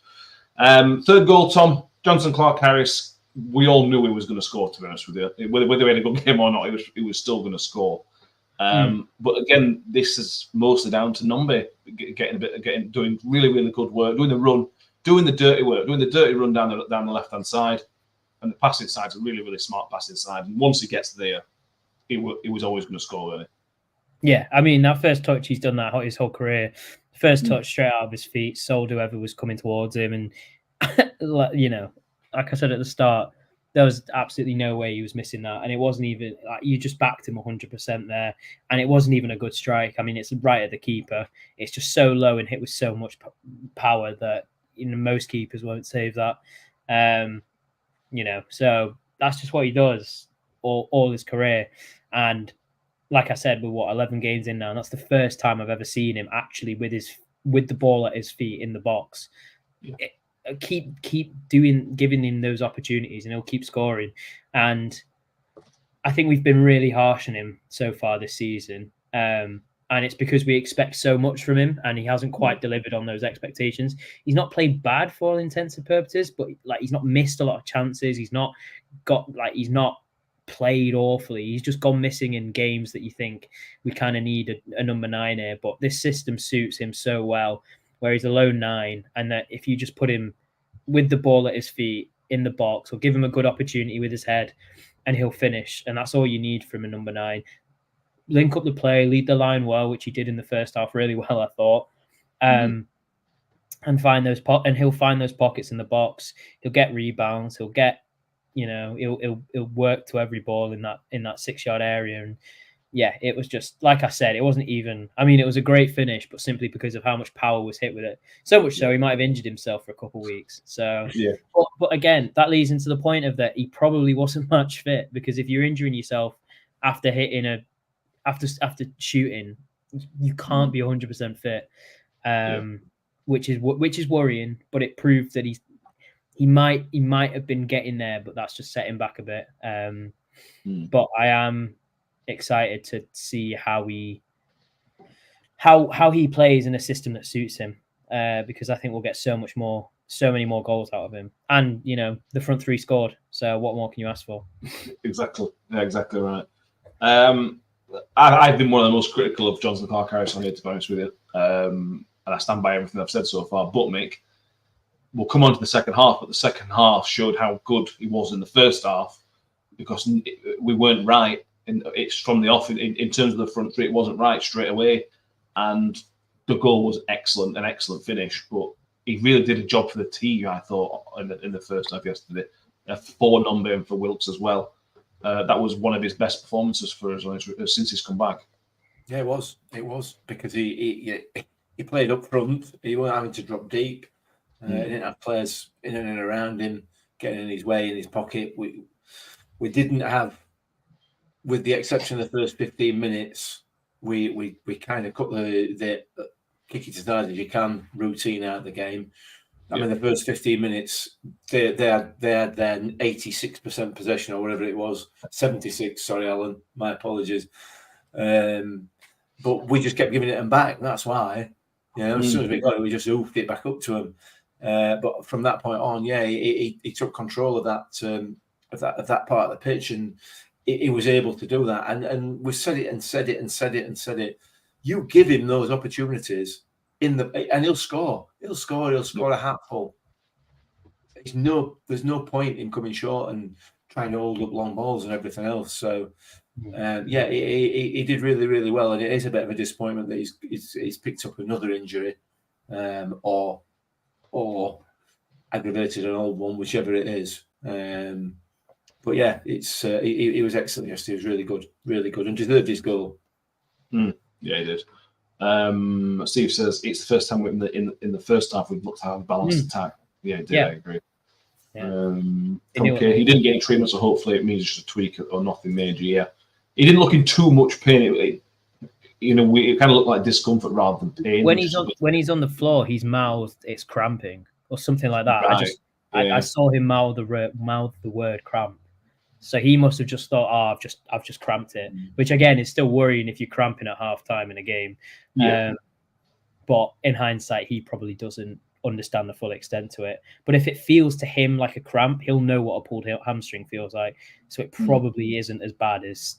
Speaker 4: Third goal, Tom, Johnson Clark-Harris, we all knew he was going to score, to be honest with you. Whether he had a good game or not, he was still going to score. But again, this is mostly down to Nombe doing really, really good work, doing the run, doing the dirty work, doing the dirty run down the left-hand side. And the passing side's a really, really smart passing side. And once he gets there, he was always going to score, really.
Speaker 6: Yeah, I mean, that first touch, he's done that his whole career. First touch straight out of his feet, sold whoever was coming towards him. And, you know, like I said at the start, there was absolutely no way he was missing that. And it wasn't even, you just backed him 100% there. And it wasn't even a good strike. I mean, it's right at the keeper. It's just so low and hit with so much power that, you know, most keepers won't save that. You know, so that's just what he does all his career. And like I said, we're 11 games in now, and that's the first time I've ever seen him actually with the ball at his feet in the box. Yeah. Keep giving him those opportunities, and he'll keep scoring. And I think we've been really harsh on him so far this season, and it's because we expect so much from him, and he hasn't quite delivered on those expectations. He's not played bad for all intents and purposes, but like he's not missed a lot of chances. He's not played awfully. He's just gone missing in games that you think we kind of need a number 9 here. But this system suits him so well, where he's a lone 9, and that if you just put him with the ball at his feet in the box, or give him a good opportunity with his head, and he'll finish. And that's all you need from a number 9. Link up the play, lead the line well, which he did in the first half really well, I thought. And find those and he'll find those pockets in the box. He'll get rebounds. He'll get, you know, he'll work to every ball in that 6-yard area. And yeah, it was just, like I said, it wasn't even, I mean, it was a great finish, but simply because of how much power was hit with it. So much so he might have injured himself for a couple of weeks. So, yeah. But again, that leads into the point of that he probably wasn't much fit, because if you're injuring yourself after hitting after shooting, you can't be 100% fit. which is worrying. But it proved that he might have been getting there, but that's just set him back a bit. But I am excited to see how he plays in a system that suits him, because I think we'll get so many more goals out of him. And the front three scored, so what more can you ask for?
Speaker 4: Exactly, yeah, exactly right. I've been one of the most critical of Jonathan Clarke-Harris on here, to be honest with you, and I stand by everything I've said so far. But Mick, we'll come on to the second half, but the second half showed how good he was in the first half, because we weren't right. It's from the off in terms of the front three, it wasn't right straight away, and the goal was excellent, an excellent finish. But he really did a job for the team, I thought, in the first half yesterday. For Nombe and for Wilks as well. That was one of his best performances for us since he's come back.
Speaker 5: Yeah, it was. It was, because he played up front. He wasn't having to drop deep. He didn't have players in and around him getting in his way, in his pocket. We didn't have, with the exception of the first 15 minutes, we kind of cut the kick it as hard as you can routine out of the game. I mean, the first 15 minutes, they had then 86% possession or whatever it was, 76. Sorry, Alan, my apologies. But we just kept giving it them back. That's why, as soon as we got it, we just oofed it back up to him. But from that point on, he took control of that part of the pitch, and he was able to do that. And we said it. You give him those opportunities and he'll score. He'll score a hatful. There's no point in coming short and trying to hold up long balls and everything else. So he did really, really well, and it is a bit of a disappointment that he's picked up another injury, or aggravated an old one, whichever it is. But yeah, it's he was excellent yesterday. He was really good, and deserved his goal.
Speaker 4: Yeah, he did. Steve says it's the first time in the first half we've looked at a balanced attack. Yeah, I agree.
Speaker 6: Yeah.
Speaker 4: Okay, he didn't get any treatment, so hopefully it means just a tweak or nothing major. Yeah, he didn't look in too much pain. It kind of looked like discomfort rather than pain.
Speaker 6: When he's on the floor, he's mouthed "it's cramping" or something like that. Right. I saw him mouth the word cramp. So he must have just thought, I've just cramped it, which again is still worrying if you're cramping at half time in a game. Yeah. But in hindsight, he probably doesn't understand the full extent to it. But if it feels to him like a cramp, he'll know what a pulled hamstring feels like. So it probably isn't as bad as,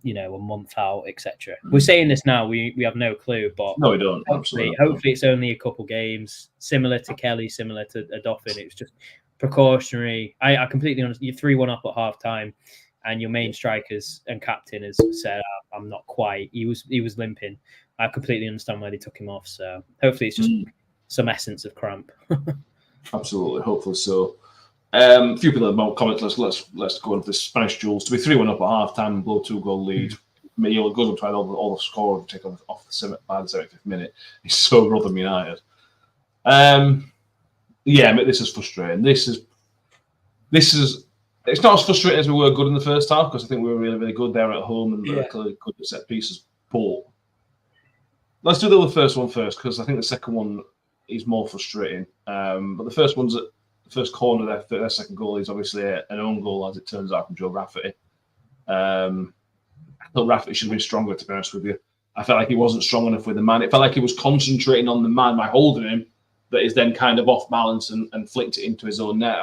Speaker 6: a month out, etc. We're saying this now, we have no clue, but
Speaker 4: no, we don't.
Speaker 6: Hopefully it's only a couple games, similar to Kelly, similar to Adoffin. It was just precautionary. I completely understand. You're 3-1 up at half time, and your main strikers and captain has said, "I'm not quite." He was limping. I completely understand why they took him off. So hopefully it's just some essence of cramp.
Speaker 4: Absolutely, hopefully so. A few people have commented. Let's go into the Spanish duels. To be 3-1 up at half time and blow 2-goal lead. It goes up to all the score to take off by the 75th minute. He's so Rotherham United. Yeah, but this is frustrating. This is. It's not as frustrating as we were good in the first half, because I think we were really, really good there at home and clearly good at set pieces. But let's do the first one first, because I think the second one is more frustrating. But the first one's at the first corner. Their second goal is obviously an own goal, as it turns out, from Joe Rafferty. I thought Rafferty should have been stronger, to be honest with you. I felt like he wasn't strong enough with the man. It felt like he was concentrating on the man by holding him, that is then kind of off balance and flicked it into his own net.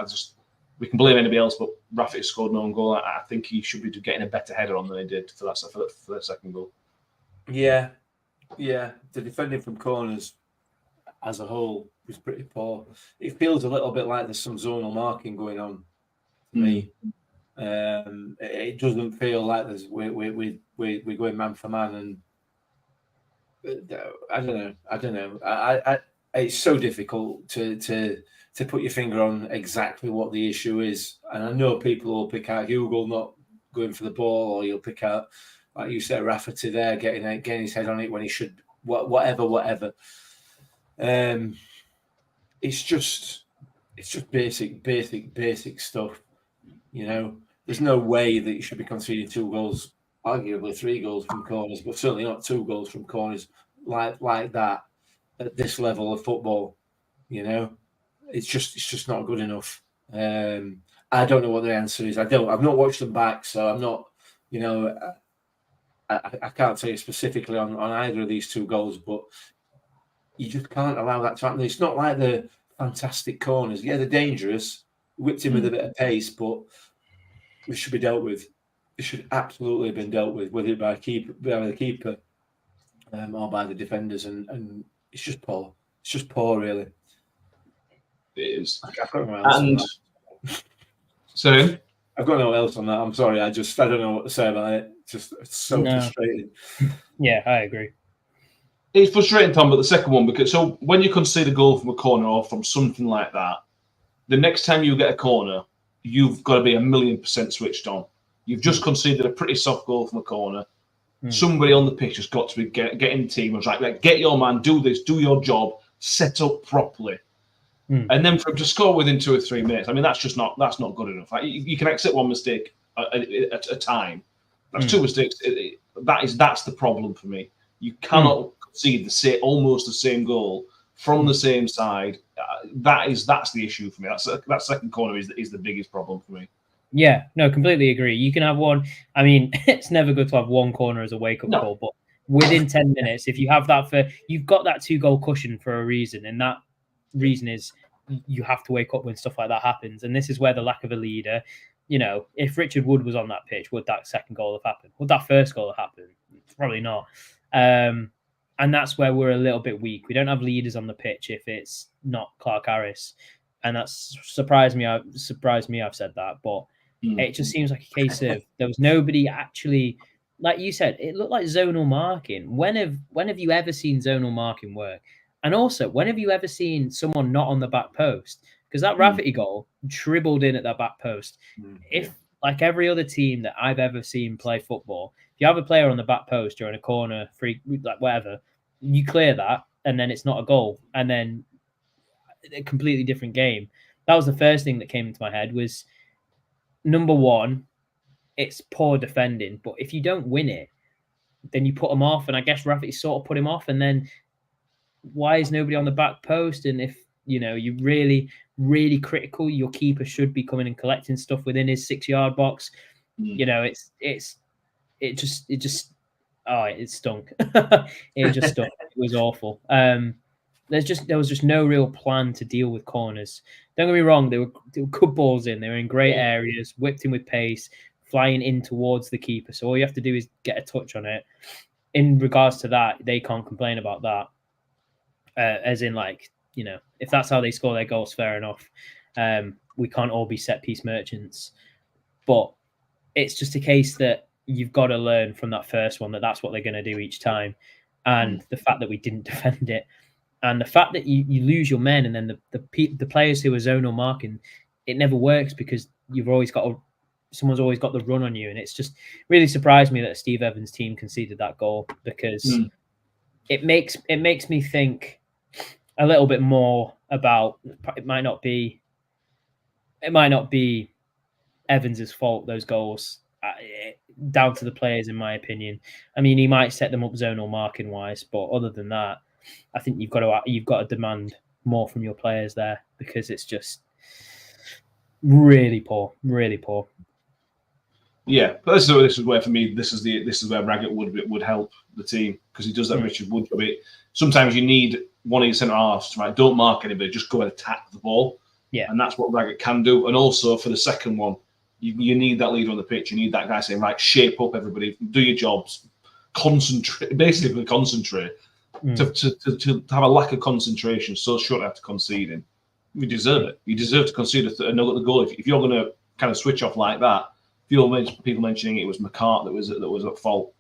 Speaker 4: We can blame anybody else, but Rafferty scored an own goal. I think he should be getting a better header on than he did for that second goal.
Speaker 5: Yeah. The defending from corners as a whole was pretty poor. It feels a little bit like there's some zonal marking going on for me. It doesn't feel like we're going man for man, and I don't know. It's so difficult to put your finger on exactly what the issue is. And I know people will pick out Hugill not going for the ball, or you'll pick out, like you said, Rafferty there getting his head on it when he should. Whatever. It's just basic stuff. There's no way that you should be conceding 2 goals, arguably 3 goals from corners, but certainly not 2 goals from corners like that. At this level of football, You know, it's just not good enough. I don't know what the answer is. I've not watched them back, so I'm not. You know, I can't tell you specifically on either of these two goals, but you just can't allow that to happen. It's not like the fantastic corners. Yeah, they're dangerous. Whipped in with a bit of pace, but it should be dealt with. It should absolutely have been dealt with, whether it by the keeper or by the defenders, and it's just poor. It's just poor, really.
Speaker 4: It is.
Speaker 5: I've got no else on that.
Speaker 4: Sorry?
Speaker 5: I've got no else on that. I'm sorry. I don't know what to say about it. It's so frustrating.
Speaker 6: Yeah, I agree.
Speaker 4: It's frustrating, Tom, but the second one, because so when you concede a goal from a corner or from something like that, the next time you get a corner, you've got to be 1,000,000% switched on. You've just conceded a pretty soft goal from a corner. Somebody on the pitch has got to be getting the team. It's like, get your man, do this, do your job, set up properly. And then for him to score within 2 or 3 minutes, I mean, that's not good enough. Like, you can accept one mistake at a time. That's 2 mistakes. That's the problem for me. You cannot concede almost the same goal from the same side. That's the issue for me. That second corner is the biggest problem for me.
Speaker 6: Yeah, no, completely agree. You can have one. I mean, it's never good to have one corner as a wake-up call, but within 10 minutes, if you have that you've got that 2-goal cushion for a reason, and that reason is you have to wake up when stuff like that happens. And this is where the lack of a leader, you know, if Richard Wood was on that pitch, would that second goal have happened? Would that first goal have happened? Probably not. And that's where we're a little bit weak. We don't have leaders on the pitch if it's not Clark Harris. And that's surprised me. I've said that, but it just seems like a case of there was nobody actually, like you said, it looked like zonal marking. When have you ever seen zonal marking work? And also, when have you ever seen someone not on the back post? Because that Rafferty goal dribbled in at that back post. If, like every other team that I've ever seen play football, if you have a player on the back post or in a corner, free, like whatever, you clear that, and then it's not a goal. And then a completely different game. That was the first thing that came into my head was, number one, it's poor defending. But if you don't win it, then you put them off. And I guess Rafferty sort of put him off. And then why is nobody on the back post? And if, you know, you're really, really critical, your keeper should be coming and collecting stuff within his 6-yard box. You know, it stunk. It just stunk. It was awful. There was just no real plan to deal with corners. Don't get me wrong, there were good balls in. They were in great areas, whipped in with pace, flying in towards the keeper. So all you have to do is get a touch on it. In regards to that, they can't complain about that. As in, like, you know, if that's how they score their goals, fair enough. We can't all be set piece merchants. But it's just a case that you've got to learn from that first one that's what they're going to do each time. And the fact that we didn't defend it, and the fact that you lose your men, and then the players who are zonal marking, it never works because someone's always got the run on you. And it's just really surprised me that Steve Evans' team conceded that goal, because it makes me think a little bit more about it might not be Evans's fault, those goals, down to the players, in my opinion. I mean, he might set them up zonal marking wise, but other than that, I think you've got to demand more from your players there, because it's just really poor, really poor.
Speaker 4: Yeah, but this is where for me this is where Raggett would help the team, because he does that Richard Wood job. Sometimes you need one of your centre halves to don't mark anybody, just go and attack the ball. Yeah, and that's what Raggett can do. And also for the second one, you need that leader on the pitch. You need that guy saying, right, shape up, everybody, do your jobs, concentrate. To have a lack of concentration so short after conceding. You deserve it. You deserve to concede another goal. If you're going to kind of switch off like that, people mentioning it was McCart that was at fault.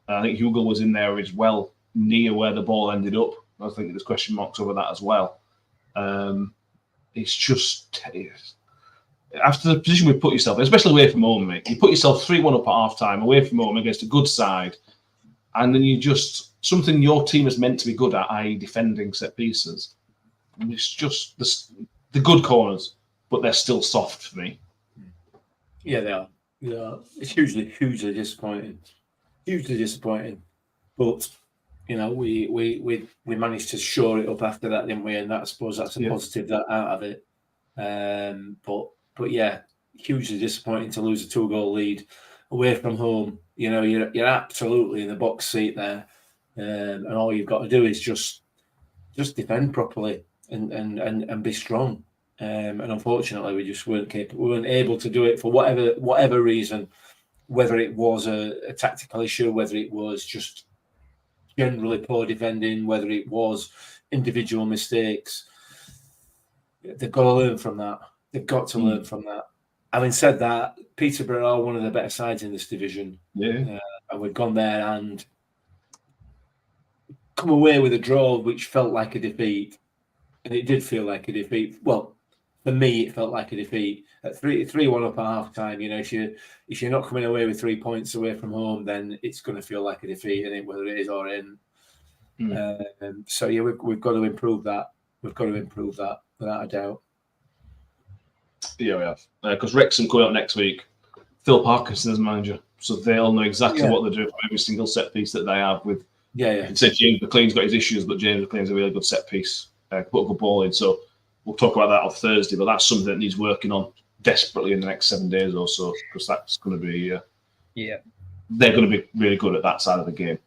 Speaker 4: I think Hugill was in there as well, near where the ball ended up. I think there's question marks over that as well. It's just after the position we put yourself in, especially away from home, mate. You put yourself 3-1 up at half time away from home against a good side, and then you just something your team is meant to be good at, i.e. defending set pieces. It's just the good corners, but they're still soft for me.
Speaker 5: Yeah, they are. Yeah, it's hugely disappointing. Hugely disappointing. But you know, we managed to shore it up after that, didn't we? And I suppose that's a positive that out of it. But yeah, hugely disappointing to lose a 2-goal lead away from home. You know, you're absolutely in the box seat there, and all you've got to do is just defend properly and be strong. And unfortunately, we just weren't capable. We weren't able to do it for whatever reason, whether it was a tactical issue, whether it was just generally poor defending, whether it was individual mistakes. They've got to learn from that. They've got to learn from that. Having said that, Peterborough are one of the better sides in this division. Yeah. And we've gone there and come away with a draw, which felt like a defeat. And it did feel like a defeat. Well, for me, it felt like a defeat. At 3-1 up at half time, you know, if you're not coming away with 3 points away from home, then it's going to feel like a defeat, isn't it, whether it is or it isn't. So yeah, we've got to improve that. We've got to improve that without a doubt.
Speaker 4: Yeah, we have. Because Wrexham coming up next week, Phil Parkinson's manager, so they'll know exactly what they're doing for every single set piece that they have. With you said James McLean's got his issues, but James McLean's a really good set piece, put a good ball in. So we'll talk about that on Thursday, but that's something that needs working on desperately in the next 7 days or so, because that's going to be they're going to be really good at that side of the game.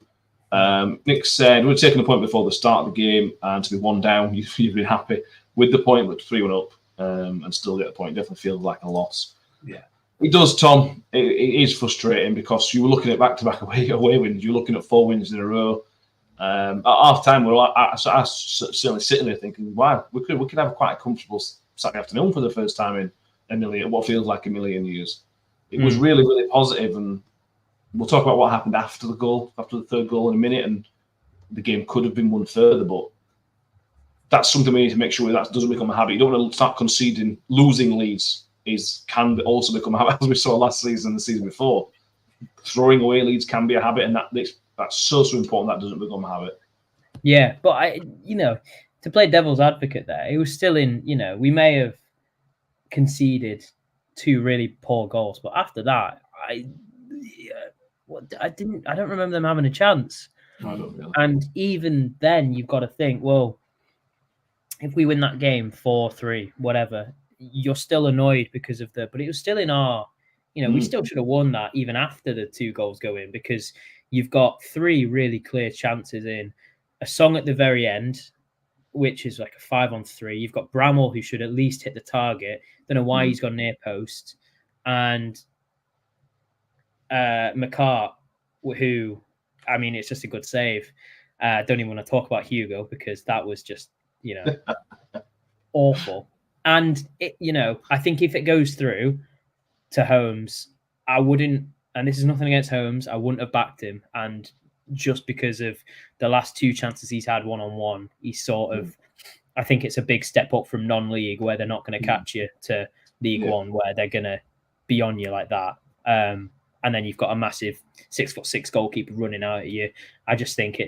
Speaker 4: Nick said we're taking a point before the start of the game, and to be 1 down, you've been happy with the point, but 3-1 up and still get the point definitely feels like a loss.
Speaker 5: Yeah,
Speaker 4: it does, Tom. It is frustrating because you were looking at back-to-back away wins. You're looking at 4 wins in a row. At half time, I was certainly sitting there thinking, wow, we could have quite a comfortable Saturday afternoon for the first time in what feels like a million years. It was really, really positive, and we'll talk about what happened after the third goal in a minute, and the game could have been won further, but that's something we need to make sure that doesn't become a habit. You don't want to start conceding. Losing leads can also become a habit, as we saw last season and the season before. Throwing away leads can be a habit, and that's so important that doesn't become a habit.
Speaker 6: Yeah, but to play devil's advocate there, it was still in, we may have conceded 2 really poor goals, but after that, I don't remember them having a chance.
Speaker 4: I don't really.
Speaker 6: And even then, you've got to think, well, if we win that game 4-3, whatever, you're still annoyed because of but it was still in our, we still should have won that even after the 2 goals go in, because you've got 3 really clear chances in a song at the very end, which is like a 5-on-3. You've got Bramall, who should at least hit the target. Don't know why he's gone near post. And McCart, who, I mean, it's just a good save. Don't even want to talk about Hugill because that was just, awful. And, I think if it goes through to Holmes, I wouldn't, and this is nothing against Holmes, I wouldn't have backed him. And just because of the last 2 chances he's had one-on-one, he's sort of, I think it's a big step up from non-league where they're not going to catch you to League One where they're going to be on you like that. And then you've got a massive 6'6" goalkeeper running out at you. I just think I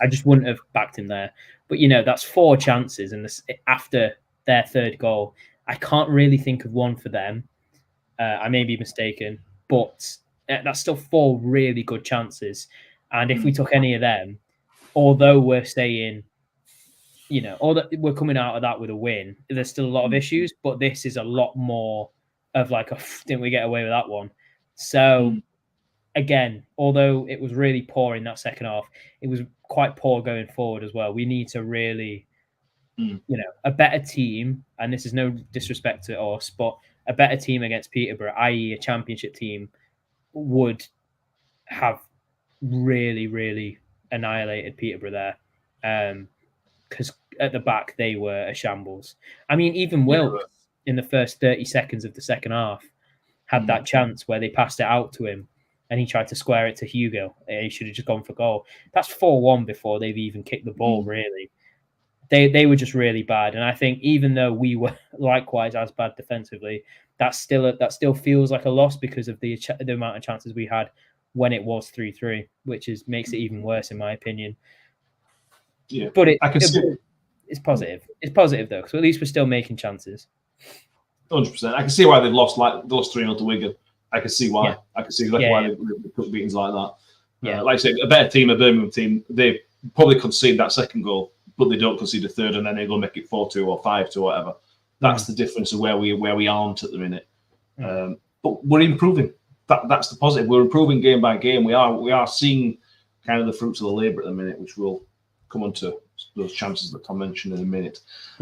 Speaker 6: just wouldn't have backed him there. But, that's 4 chances. And after their 3rd goal, I can't really think of one for them. I may be mistaken, but that's still 4 really good chances. And if we took any of them, although we're saying, although we're coming out of that with a win, there's still a lot of issues, but this is a lot more of like, didn't we get away with that one? So again, although it was really poor in that second half, it was quite poor going forward as well. We need to really, a better team, and this is no disrespect to us, but a better team against Peterborough, i.e. a championship team, would have really, really annihilated Peterborough there. Because at the back, they were a shambles. I mean, even Wilks in the first 30 seconds of the second half had that chance where they passed it out to him and he tried to square it to Hugill. He should have just gone for goal. That's 4-1 before they've even kicked the ball, really. They were just really bad. And I think even though we were likewise as bad defensively, that still feels like a loss because of the amount of chances we had when it was 3-3, which makes it even worse in my opinion.
Speaker 4: Yeah,
Speaker 6: but
Speaker 4: it's
Speaker 6: positive. It's positive though, because at least we're still making chances.
Speaker 4: 100%. I can see why they've lost 3-0 to Wigan. I can see why. Yeah. I can see exactly why they took beatings like that.
Speaker 6: Yeah.
Speaker 4: Like I said, a better team, a Birmingham team, they probably concede that second goal, but they don't concede a third, and then they go make it 4-2 or 5-2 or whatever. That's the difference of where we aren't at the minute. But we're improving. That's the positive. We're improving game by game. We are seeing kind of the fruits of the labour at the minute, which will come on to those chances that Tom mentioned in a minute.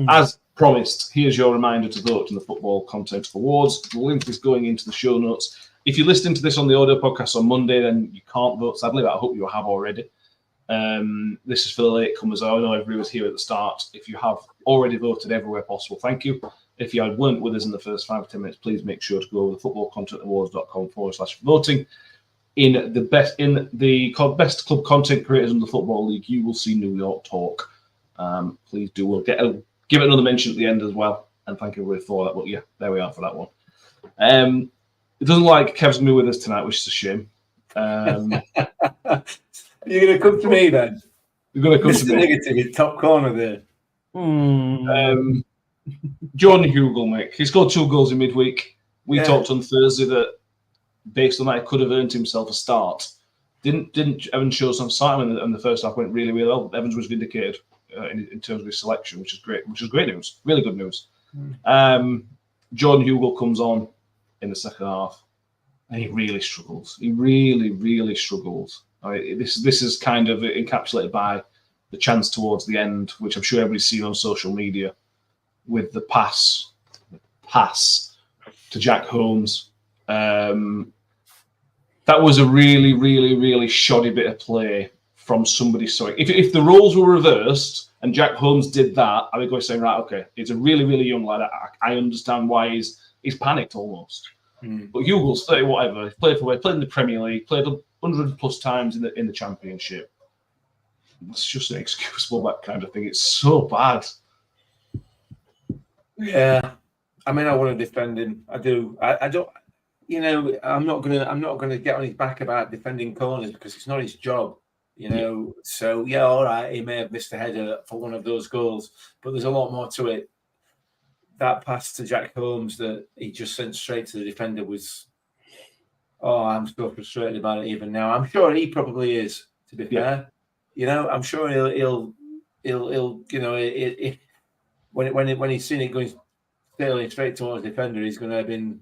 Speaker 4: As promised, here's your reminder to vote in the Football Content Awards. The link is going into the show notes. If you're listening to this on the audio podcast on Monday, then you can't vote, sadly, but I hope you have already. This is for the latecomers. I know everybody was here at the start. If you have already voted everywhere possible, thank you. If you weren't with us in the first 5 or 10 minutes, please make sure to go to footballcontentawards.com/voting. In the best club content creators in the Football League, you will see New York talk. Please do. We'll give it another mention at the end as well. And thank everybody for that. But yeah, there we are for that one. It doesn't like Kev's going to be with us tonight, which is a shame.
Speaker 5: You're going to come to me then?
Speaker 4: You're going to come
Speaker 5: Mr.
Speaker 4: to me.
Speaker 5: Negative in top corner there.
Speaker 4: Jordan Hugill, Mick. He scored 2 goals in midweek. We talked on Thursday that based on that, he could have earned himself a start. Didn't Evans show some sign and the first half went really, really well. Evans was vindicated in terms of his selection, which is great. Which is great news. Really good news. Jordan Hugill comes on in the second half, and he really struggles. He really, really struggles. This is kind of encapsulated by the chance towards the end, which I'm sure everybody's seen on social media, with the pass to Jack Holmes. That was a really, really, really shoddy bit of play from somebody. Sorry, if the roles were reversed and Jack Holmes did that, I would go saying, right, okay, he's a really, really young lad. I understand why he's panicked almost. But Hugill's 30 whatever. He's played in the Premier League, played 100+ times in the Championship. It's just inexcusable, that kind of thing. It's so bad.
Speaker 5: Yeah, I mean, I want to defend him. I do. I don't. You know, I'm not gonna get on his back about defending corners because it's not his job. You know, so yeah, all right, he may have missed a header for one of those goals, but there's a lot more to it. That pass to Jack Holmes that he just sent straight to the defender was. Oh, I'm so frustrated about it even now. I'm sure he probably is. To be fair, you know, I'm sure he'll you know, when he's seen it going sailing straight towards the defender, he's going to have been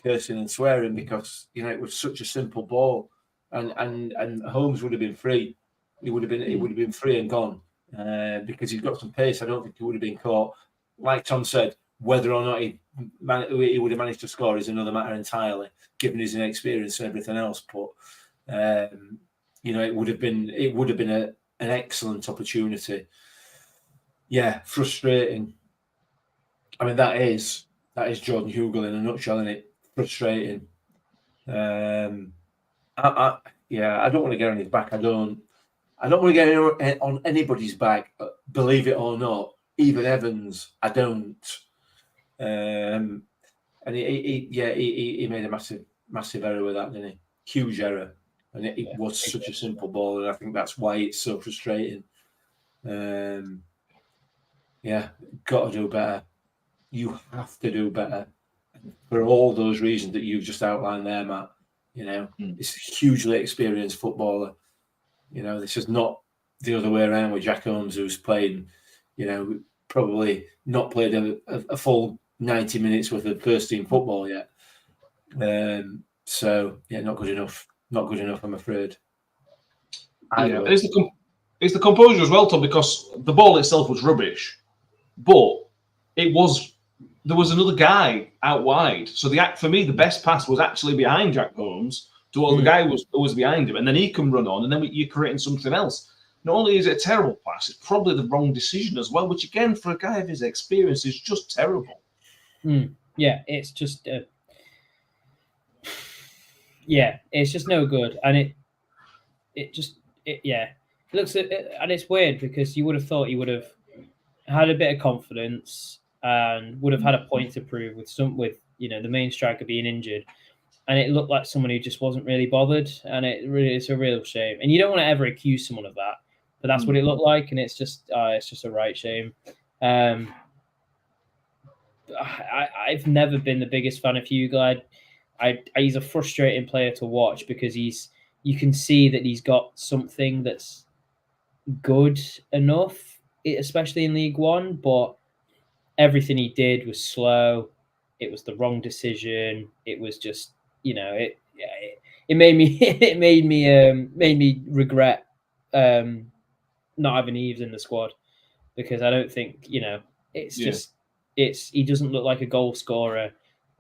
Speaker 5: cursing and swearing because, you know, it was such a simple ball, and Holmes would have been free. He would have been free and gone because he's got some pace. I don't think he would have been caught. Like Tom said, whether or not he would have managed to score is another matter entirely, given his inexperience and everything else. But you know, it would have been an excellent opportunity. Yeah, frustrating. I mean, that is Jordan Hugill in a nutshell, isn't it? Frustrating. I don't want to get on his back. I don't want to get on anybody's back. Believe it or not, even Evans, I don't. And he made a massive error with that, didn't he? Huge error, and it was such a simple ball, and I think that's why it's so frustrating. Got to do better. You have to do better for all those reasons that you've just outlined there, Matt. You know, it's a hugely experienced footballer. You know, this is not the other way around with Jack Holmes, who's played, you know, probably not played a full 90 minutes worth of first team football yet. So yeah, not good enough. Not good enough, I'm afraid.
Speaker 4: Yeah, it's the composure as well, Tom, because the ball itself was rubbish, but there was another guy out wide. So for me, the best pass was actually behind Jack Holmes to what the guy was behind him, and then he can run on, and then you're creating something else. Not only is it a terrible pass, it's probably the wrong decision as well, which again, for a guy of his experience, is just terrible.
Speaker 6: Yeah, it's just it's just no good, and it looks at it, and it's weird because you would have thought he would have had a bit of confidence and would have had a point to prove with you know, the main striker being injured, and it looked like someone who just wasn't really bothered, and it's a real shame. And you don't want to ever accuse someone of that, but that's what it looked like, and it's just a right shame. I've never been the biggest fan of Hugill. He's a frustrating player to watch because he's you can see that he's got something that's good enough, especially in League One, but everything he did was slow. It was the wrong decision. It was just, it made me made me regret not having Eves in the squad, because I don't think, it's just he doesn't look like a goal scorer,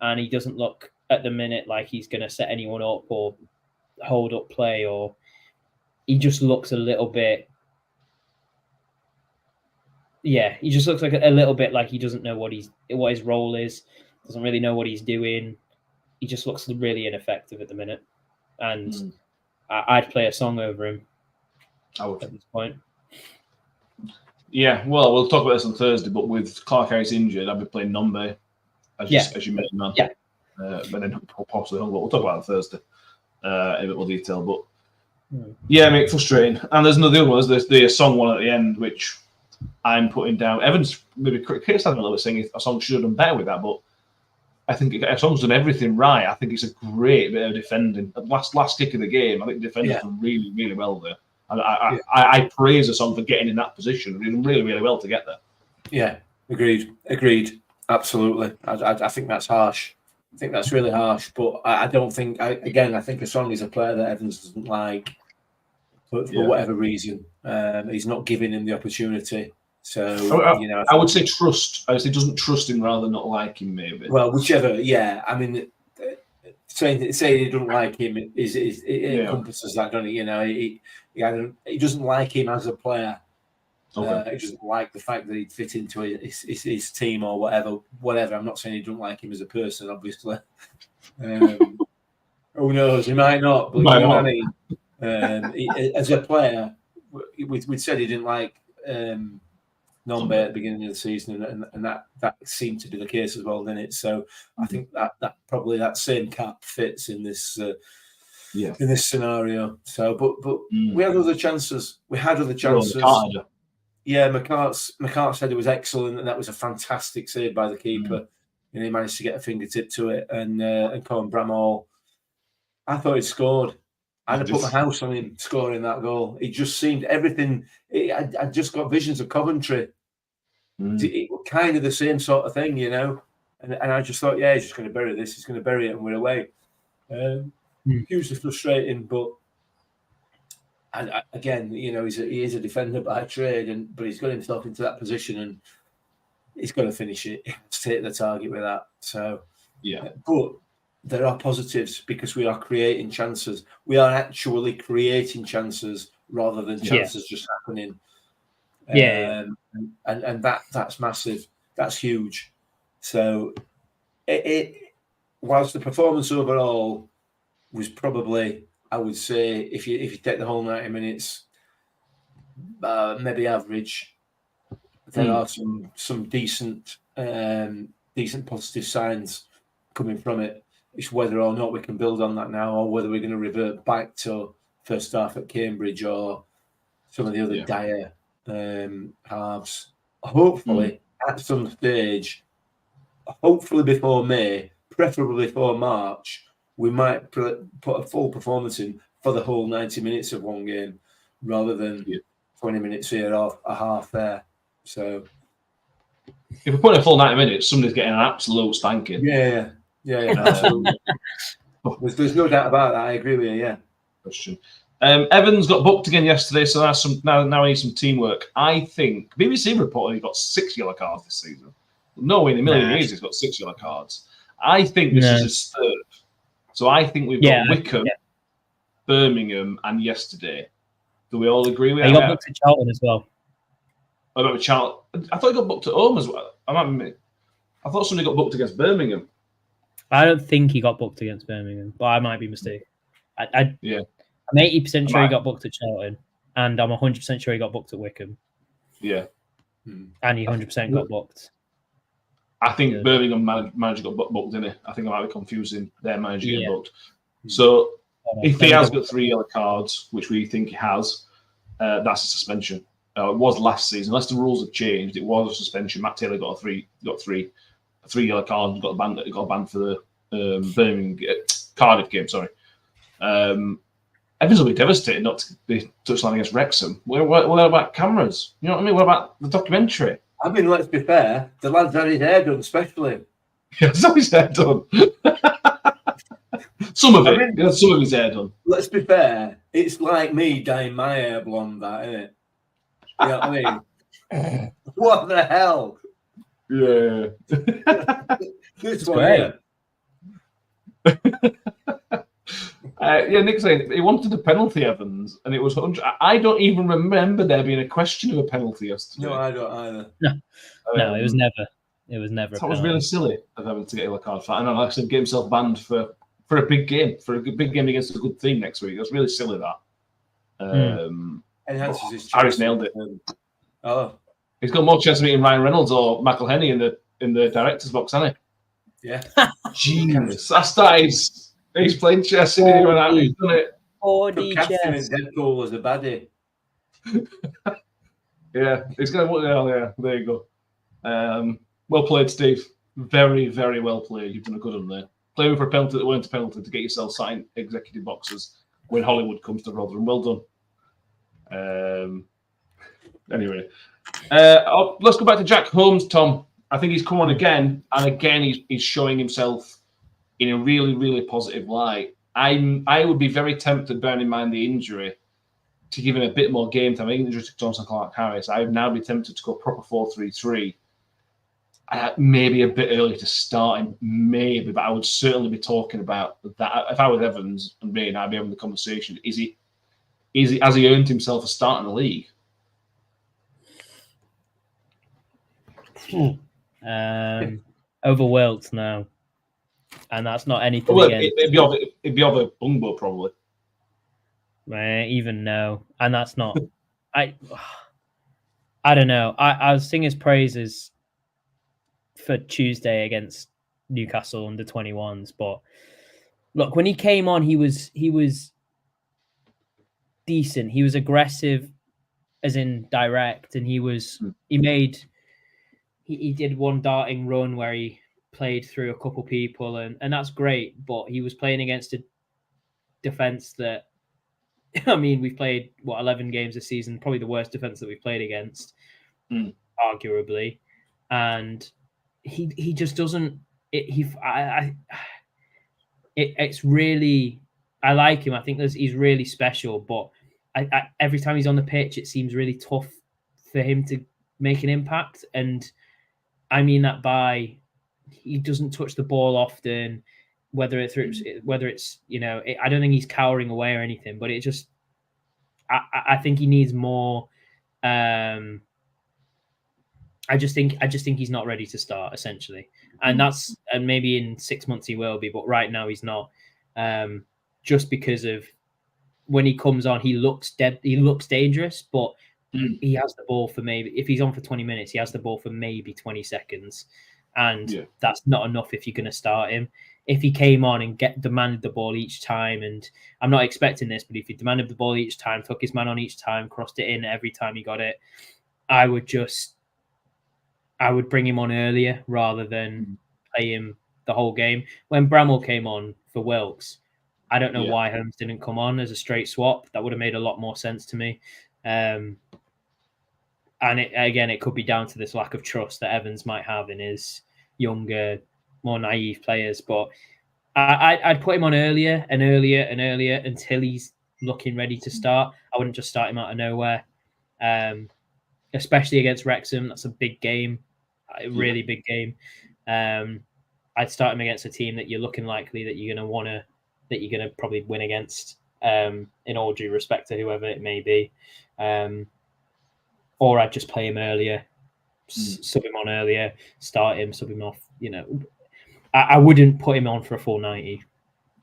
Speaker 6: and he doesn't look at the minute like he's going to set anyone up or hold up play, or he just looks a little bit. Yeah, he just looks like a little bit like he doesn't know what his role is, doesn't really know what he's doing. He just looks really ineffective at the minute, and I'd play a song over him.
Speaker 4: I would
Speaker 6: at this point.
Speaker 4: Yeah, well, we'll talk about this on Thursday, but with Clark Harris injured, I'd be playing Nombe, as you mentioned, man.
Speaker 6: Yeah.
Speaker 4: But then possibly Hugill. We'll talk about it on Thursday in a bit more detail. But yeah, mate, frustrating. And there's another one. There's the song one at the end, which I'm putting down. Evans maybe criticising a little bit, saying a song should have done better with that, but I think a song's done everything right. I think it's a great bit of defending. Last kick of the game, I think the defenders done really, really well there. And I praise the song for getting in that position. They did really, really well to get there.
Speaker 5: Yeah, agreed. Absolutely. I think that's harsh. I think that's really harsh. But I don't think, I think a song is a player that Evans doesn't like for whatever reason. He's not giving him the opportunity. So,
Speaker 4: I would say trust. I would say doesn't trust him rather than not like him, maybe.
Speaker 5: Well, whichever, yeah. I mean, saying he doesn't like him encompasses that, doesn't it? He doesn't like him as a player.
Speaker 4: Okay.
Speaker 5: He doesn't like the fact that he'd fit into his team or whatever. I'm not saying he doesn't like him as a person, obviously. Who knows? He might not. But you know what I mean? As a player, we said he didn't like Nombe at the beginning of the season, and that seemed to be the case as well, didn't it? So I think that probably that same cap fits in this in this scenario. So, but we had other chances. We had other chances. Yeah, McCart said it was excellent, and that was a fantastic save by the keeper. And he managed to get a fingertip to it, and Colin Bramall, I thought he'd scored. I'd have put my house on him scoring that goal. It just seemed everything. I just got visions of Coventry. It was kind of the same sort of thing, And I just thought, he's just going to bury this. He's going to bury it, and we're away. Hugely frustrating, but again, he is a defender by trade, but he's got himself into that position, and he's got to finish it. He has to take the target with that. So, but there are positives because we are creating chances. We are actually creating chances rather than chances just happening. And that's massive. That's huge. So, whilst the performance overall was probably, I would say, if you take the whole 90 minutes, maybe average, there are some decent positive signs coming from it. It's whether or not we can build on that now, or whether we're going to revert back to first half at Cambridge or some of the other dire halves. Hopefully, at some stage, hopefully before May, preferably before March, we might put a full performance in for the whole 90 minutes of one game, rather than 20 minutes here or a half there. So,
Speaker 4: if we put in a full 90 minutes, somebody's getting an absolute spanking.
Speaker 5: Yeah, absolutely. There's no doubt about that. I agree with you. Yeah.
Speaker 4: Question. Evans got booked again yesterday, so that's now he needs some teamwork. I think BBC reported he got 6 yellow cards this season. No way in a million years he's got 6 yellow cards. I think this is his third. So I think we've got Wickham, Birmingham, and yesterday. Do we all agree with that?
Speaker 6: He got booked at Charlton as well.
Speaker 4: What about Charlton? I thought he got booked at home as well. I thought somebody got booked against Birmingham.
Speaker 6: I don't think he got booked against Birmingham, but I might be mistaken. I'm 80% sure he got booked at Charlton, and I'm 100% sure he got booked at Wickham.
Speaker 4: Yeah.
Speaker 6: And he 100% got booked.
Speaker 4: I think Birmingham manager got booked, didn't he? I think I might be confusing their manager getting booked. So if he has got 3 yellow cards, which we think he has, that's a suspension. It was last season, unless the rules have changed. It was a suspension. Matt Taylor got three yellow cards. Got a ban for the Birmingham Cardiff game. Sorry. Evans will be devastated not to be touchline against Wrexham. What about cameras? You know what I mean? What about the documentary?
Speaker 5: I mean, let's be fair. The lad's had his hair done, especially.
Speaker 4: Yeah, some of his hair done. Some of it. Yeah, some of his hair done.
Speaker 5: Let's be fair. It's like me dyeing my hair blonde, that, isn't it? You know what I mean? What the hell?
Speaker 4: Yeah.
Speaker 5: This
Speaker 6: one great.
Speaker 4: Nick saying he wanted a penalty, Evans, and it was 100. I don't even remember there being a question of a penalty yesterday.
Speaker 5: No, I don't either.
Speaker 6: No, it was never. It was never.
Speaker 4: That was really silly of Evans to get a yellow card for. And I actually get himself banned for a big game, big game against a good team next week. It was really silly that. Harris nailed it.
Speaker 5: Oh,
Speaker 4: he's got more chance of meeting Ryan Reynolds or Michael Henney in the director's box, hasn't
Speaker 5: he? Yeah.
Speaker 4: Genius. He's playing chess and he went out and he's done it.
Speaker 6: 4D
Speaker 5: chess. Deadpool was a baddie.
Speaker 4: Yeah, he's going to. Yeah, there you go. Well played, Steve. Very, very well played. You've done a good one there. Playing for a penalty that weren't a penalty to get yourself sat in executive boxes when Hollywood comes to Rotherham. Well done. Anyway, let's go back to Jack Holmes, Tom. I think he's come on again, and again he's showing himself in a really, really positive light. I would be very tempted, bearing in mind the injury, to give him a bit more game time. I think injury to Johnson Clark Harris. I would now be tempted to go proper 4-3-3. Maybe a bit early to start him, maybe, but I would certainly be talking about that. If I was Evans and Ray, I'd be having the conversation. Has he earned himself a start in the league?
Speaker 6: Over Wilks now, and that's not anything.
Speaker 4: Well, it'd be over Bungbo probably.
Speaker 6: Even no, and that's not. I don't know. I'll sing his praises for Tuesday against Newcastle under 21s, but look, when he came on, he was decent. He was aggressive, as in direct, and he did one darting run where he played through a couple people, and that's great. But he was playing against a defense that, I mean, we've played 11 games this season, probably the worst defense that we've played against, arguably, and he just doesn't. It's really, I like him. I think he's really special, but every time he's on the pitch, it seems really tough for him to make an impact. And I mean that by he doesn't touch the ball often, whether it's I don't think he's cowering away or anything, but it just I think he needs more. I just think he's not ready to start, essentially, and maybe in 6 months he will be, but right now he's not. Just because of when he comes on, he looks dangerous, but he has the ball for maybe, if he's on for 20 minutes, he has the ball for maybe 20 seconds, and that's not enough if you're going to start him. If he came on and demanded the ball each time, and I'm not expecting this, but if he demanded the ball each time, took his man on each time, crossed it in every time he got it, I would bring him on earlier rather than play him the whole game. When Bramall came on for Wilks, I don't know why Holmes didn't come on as a straight swap. That would have made a lot more sense to me. And it could be down to this lack of trust that Evans might have in his younger, more naive players. But I'd put him on earlier and earlier and earlier until he's looking ready to start. I wouldn't just start him out of nowhere, especially against Wrexham. That's a big game, a really big game. I'd start him against a team that you're looking likely that you're going to probably win against, in all due respect to whoever it may be. Or I'd just play him earlier, sub him on earlier, start him, sub him off. I wouldn't put him on for a full 90.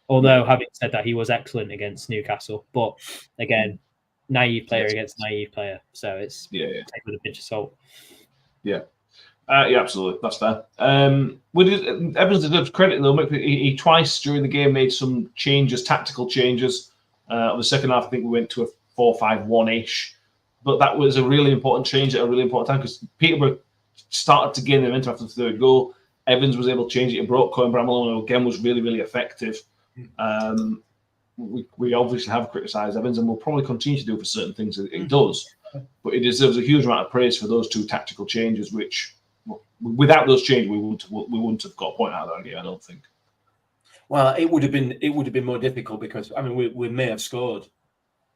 Speaker 6: Although, having said that, he was excellent against Newcastle. But again, naive player against naive player. So it's take with a pinch of salt.
Speaker 4: Yeah. Absolutely. That's fair. Evans deserves credit, though. He twice during the game made some changes, tactical changes. On the second half, I think we went to a 4-5-1-ish. But that was a really important change at a really important time because Peterborough started to gain momentum after the third goal. Evans was able to change it and brought Cohen Bramall on, who again was really, really effective. we obviously have criticised Evans, and we'll probably continue to do for certain things that it does. But it deserves a huge amount of praise for those 2 tactical changes, which without those changes we wouldn't have got a point out of that game, I don't think.
Speaker 5: Well, it would have been more difficult because I mean we may have scored,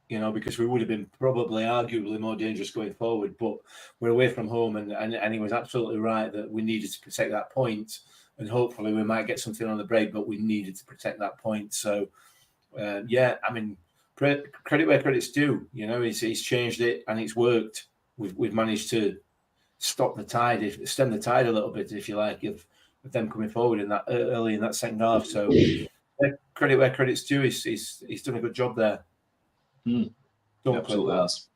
Speaker 5: because we would have been probably arguably more dangerous going forward. But we're away from home, and he was absolutely right that we needed to protect that point, and hopefully we might get something on the break. But we needed to protect that point. So I mean, credit where credit's due. He's changed it and it's worked. We've managed to stop the tide, stem the tide a little bit, if you like, of them coming forward in that early in that second half. So credit where credit's due. He's done a good job there.
Speaker 4: Absolutely has.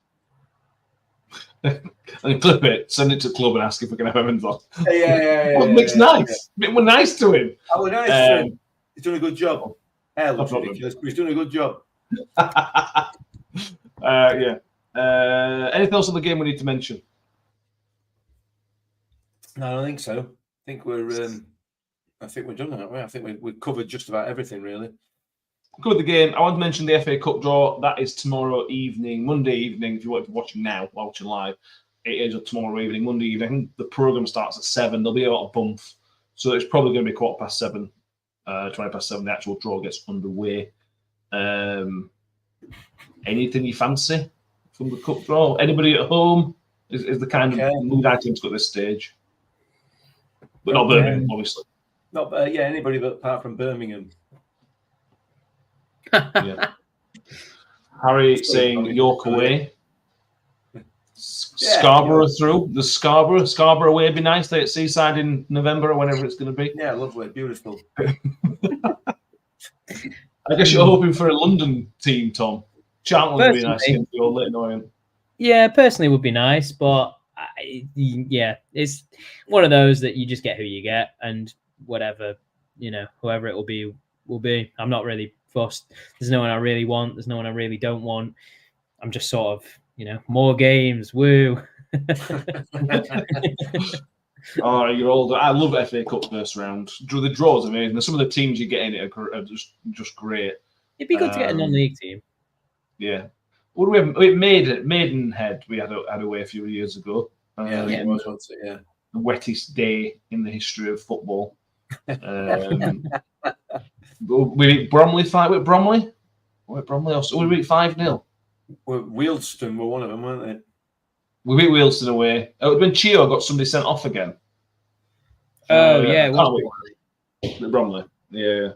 Speaker 4: And clip it, send it to the club and ask if we can have Evans on. It's nice. Yeah. We're nice to him.
Speaker 5: We're nice to him. He's done a good job. Looks ridiculous, but he's doing a good job.
Speaker 4: Anything else on the game we need to mention?
Speaker 5: No, I don't think so. I think we're done, aren't we? I think we've covered just about everything, really.
Speaker 4: Covered the game. I want to mention the FA Cup draw. That is tomorrow evening, Monday evening. If you want to be watching now, watching live, it is tomorrow evening, Monday evening. The programme starts at 7. There'll be a lot of bump, so it's probably going to be 7:15, 7:20. The actual draw gets underway. Anything you fancy from the cup draw? Anybody at home is the kind of mood items at this stage, but not Birmingham, obviously.
Speaker 5: Not anybody but apart from Birmingham.
Speaker 4: Yeah. Harry saying York away. Scarborough through. The Scarborough away would be nice. Day at Seaside in November or whenever it's going to be.
Speaker 5: Yeah, lovely, beautiful.
Speaker 4: I guess you're hoping for a London team, Tom. Charlton would be nice against your Leyton Orient.
Speaker 6: Yeah, personally would be nice, but it's one of those that you just get who you get, and whatever, whoever it will be. I'm not really fussed. There's no one I really want. There's no one I really don't want. I'm just sort of, more games. Woo.
Speaker 4: Oh, you're older. I love FA Cup first round. The draws are amazing. Some of the teams you get in it are just great.
Speaker 6: It'd be good to get a non-league team.
Speaker 4: Yeah. What do we have? Maidenhead we had away a few years ago.
Speaker 5: The
Speaker 4: wettest day in the history of football. We beat Bromley with Bromley. We beat 5-0.
Speaker 5: Wealdstone were one of them, weren't they?
Speaker 4: We beat Wealdstone away. When Chio got somebody sent off again.
Speaker 6: It was
Speaker 4: Bromley. Yeah.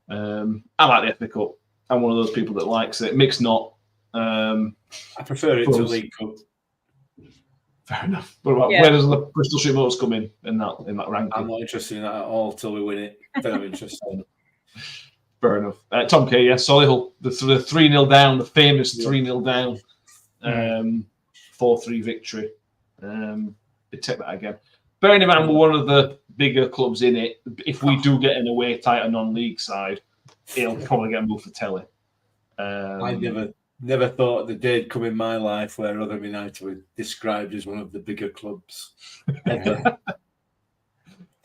Speaker 4: I like the FA Cup. I'm one of those people that likes it. Mixed not.
Speaker 5: I prefer it to League Cup.
Speaker 4: Fair enough. But where does the Bristol Street Motors come in that ranking?
Speaker 5: I'm not interested in that at all till we win it. Very interested.
Speaker 4: Fair enough. Tom K, Solihull, the 3-0 down, the famous 3-0 down, 4-3 victory. They take that again. Bearing in mind we're one of the bigger clubs in it, if we do get an away tighter non-league side, it'll probably get moved for telly.
Speaker 5: I never thought the day'd come in my life where Rotherham United were described as one of the bigger clubs ever.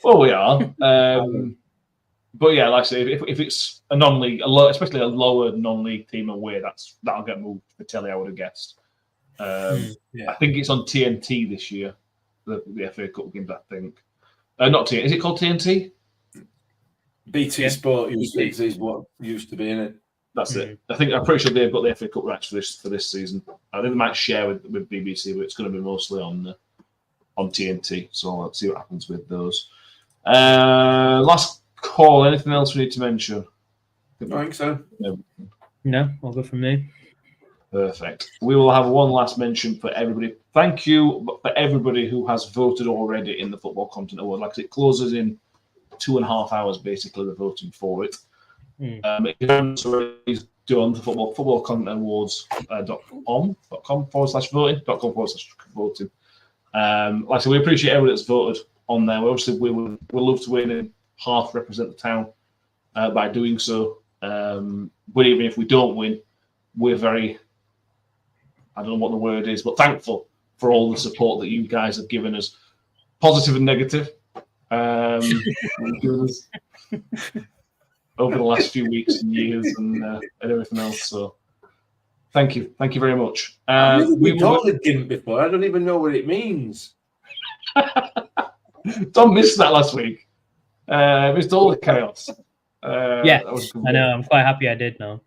Speaker 4: Well, we are. But yeah, like I say, if it's a non-league, especially a lower non-league team away, that'll get moved for telly, I would have guessed. I think it's on TNT this year, the FA Cup games, I think. Not TNT. Is it called TNT?
Speaker 5: BT Sport is what used to be in it.
Speaker 4: That's it. I'm pretty sure they've got the FA Cup rights for this season. I think they might share with BBC, but it's going to be mostly on TNT. So let's see what happens with those. Last call. Anything else we need to mention?
Speaker 5: I think so.
Speaker 6: No, all good from me.
Speaker 4: Perfect. We will have one last mention for everybody. Thank you for everybody who has voted already in the Football Content Award. Like it closes in 2.5 hours, basically, the voting for it. If you haven't already done the Football Content Awards.com/voting. Like I said, we appreciate everyone that's voted on there. Obviously, we love to win and half represent the town by doing so. But even if we don't win, we're very, I don't know what the word is, but thankful for all the support that you guys have given us, positive and negative. over the last few weeks and years and everything else. So thank you very much.
Speaker 5: We've told the GIMP before. I don't even know what it means.
Speaker 4: Tom missed that last week. Missed all the chaos.
Speaker 6: Yeah, I know. I'm quite happy I did now.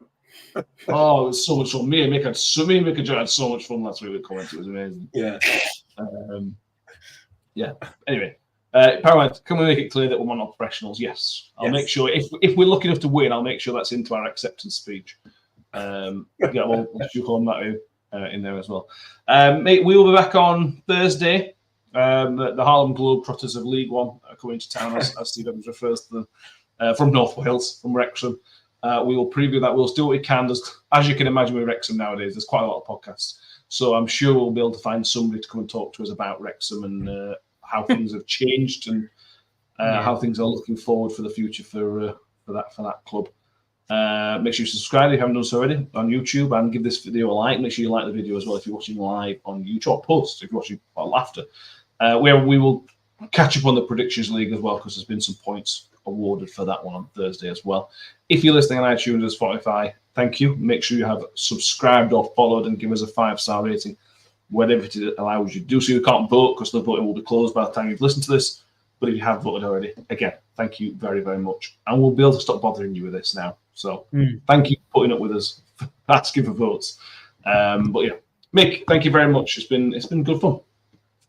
Speaker 4: Oh, it was so much fun. Me and Mick had so much fun last week with comments. It was amazing.
Speaker 5: Yeah.
Speaker 4: Yeah. Anyway, Paramount, can we make it clear that we're not professionals? Yes. I'll make sure if we're lucky enough to win, I'll make sure that's into our acceptance speech. Yeah, we'll shoehorn that in there as well. Mate, we will be back on Thursday. The Harlem Globetrotters of League One are coming to town, as Steve Evans refers to them, from North Wales, from Wrexham. We will preview that. We'll do what we can. As you can imagine with Wrexham nowadays, there's quite a lot of podcasts. So I'm sure we'll be able to find somebody to come and talk to us about Wrexham and how things have changed and how things are looking forward for the future for that club. Make sure you subscribe if you haven't done so already on YouTube and give this video a like. Make sure you like the video as well if you're watching live on YouTube, or post if you're watching after. Where we will catch up on the Predictions League as well, because there's been some points awarded for that one on Thursday as well. If you're listening on iTunes or Spotify, thank you. Make sure you have subscribed or followed and give us a 5-star rating, whatever it allows you to do. So you can't vote because the voting will be closed by the time you've listened to this. But if you have voted already, again, thank you very, very much. And we'll be able to stop bothering you with this now. So thank you for putting up with us, asking for votes. But yeah, Mick, thank you very much. It's been good fun.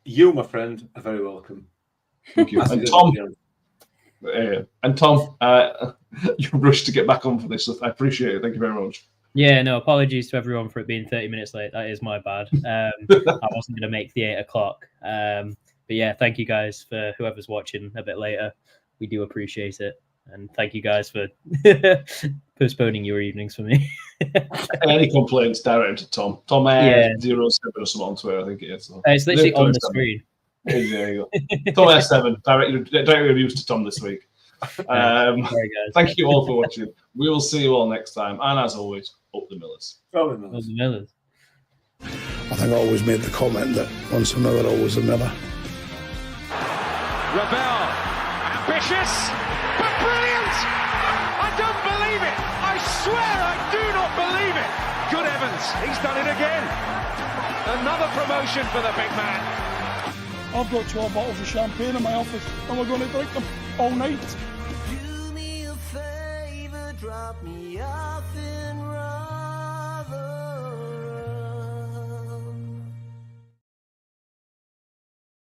Speaker 5: You, my friend, are very welcome.
Speaker 4: Thank you. And Tom, you rushed to get back on for this. So I appreciate it. Thank you very much.
Speaker 6: Yeah, no, apologies to everyone for it being 30 minutes late. That is my bad. I wasn't going to make the 8 o'clock. But yeah, thank you guys for whoever's watching a bit later. We do appreciate it. And thank you guys for postponing your evenings for me.
Speaker 4: Any complaints, direct to Tom. Tom 07 or something on Twitter, I think it is. So.
Speaker 6: It's literally on the screen.
Speaker 4: There you go. Tom 07, directly abused to Tom this week.
Speaker 6: Sorry, guys.
Speaker 4: Thank you all for watching. We will see you all next time. And as always, up the Millers.
Speaker 5: Up the Millers.
Speaker 1: I think I always made the comment that once a Miller, always a Miller.
Speaker 2: Rebel, ambitious, but brilliant! I don't believe it! I swear I do not believe it! Good Evans, he's done it again! Another promotion for the big man.
Speaker 1: I've got 12 bottles of champagne in my office and we're going to drink them all night.
Speaker 3: Do me a favor, drop me off in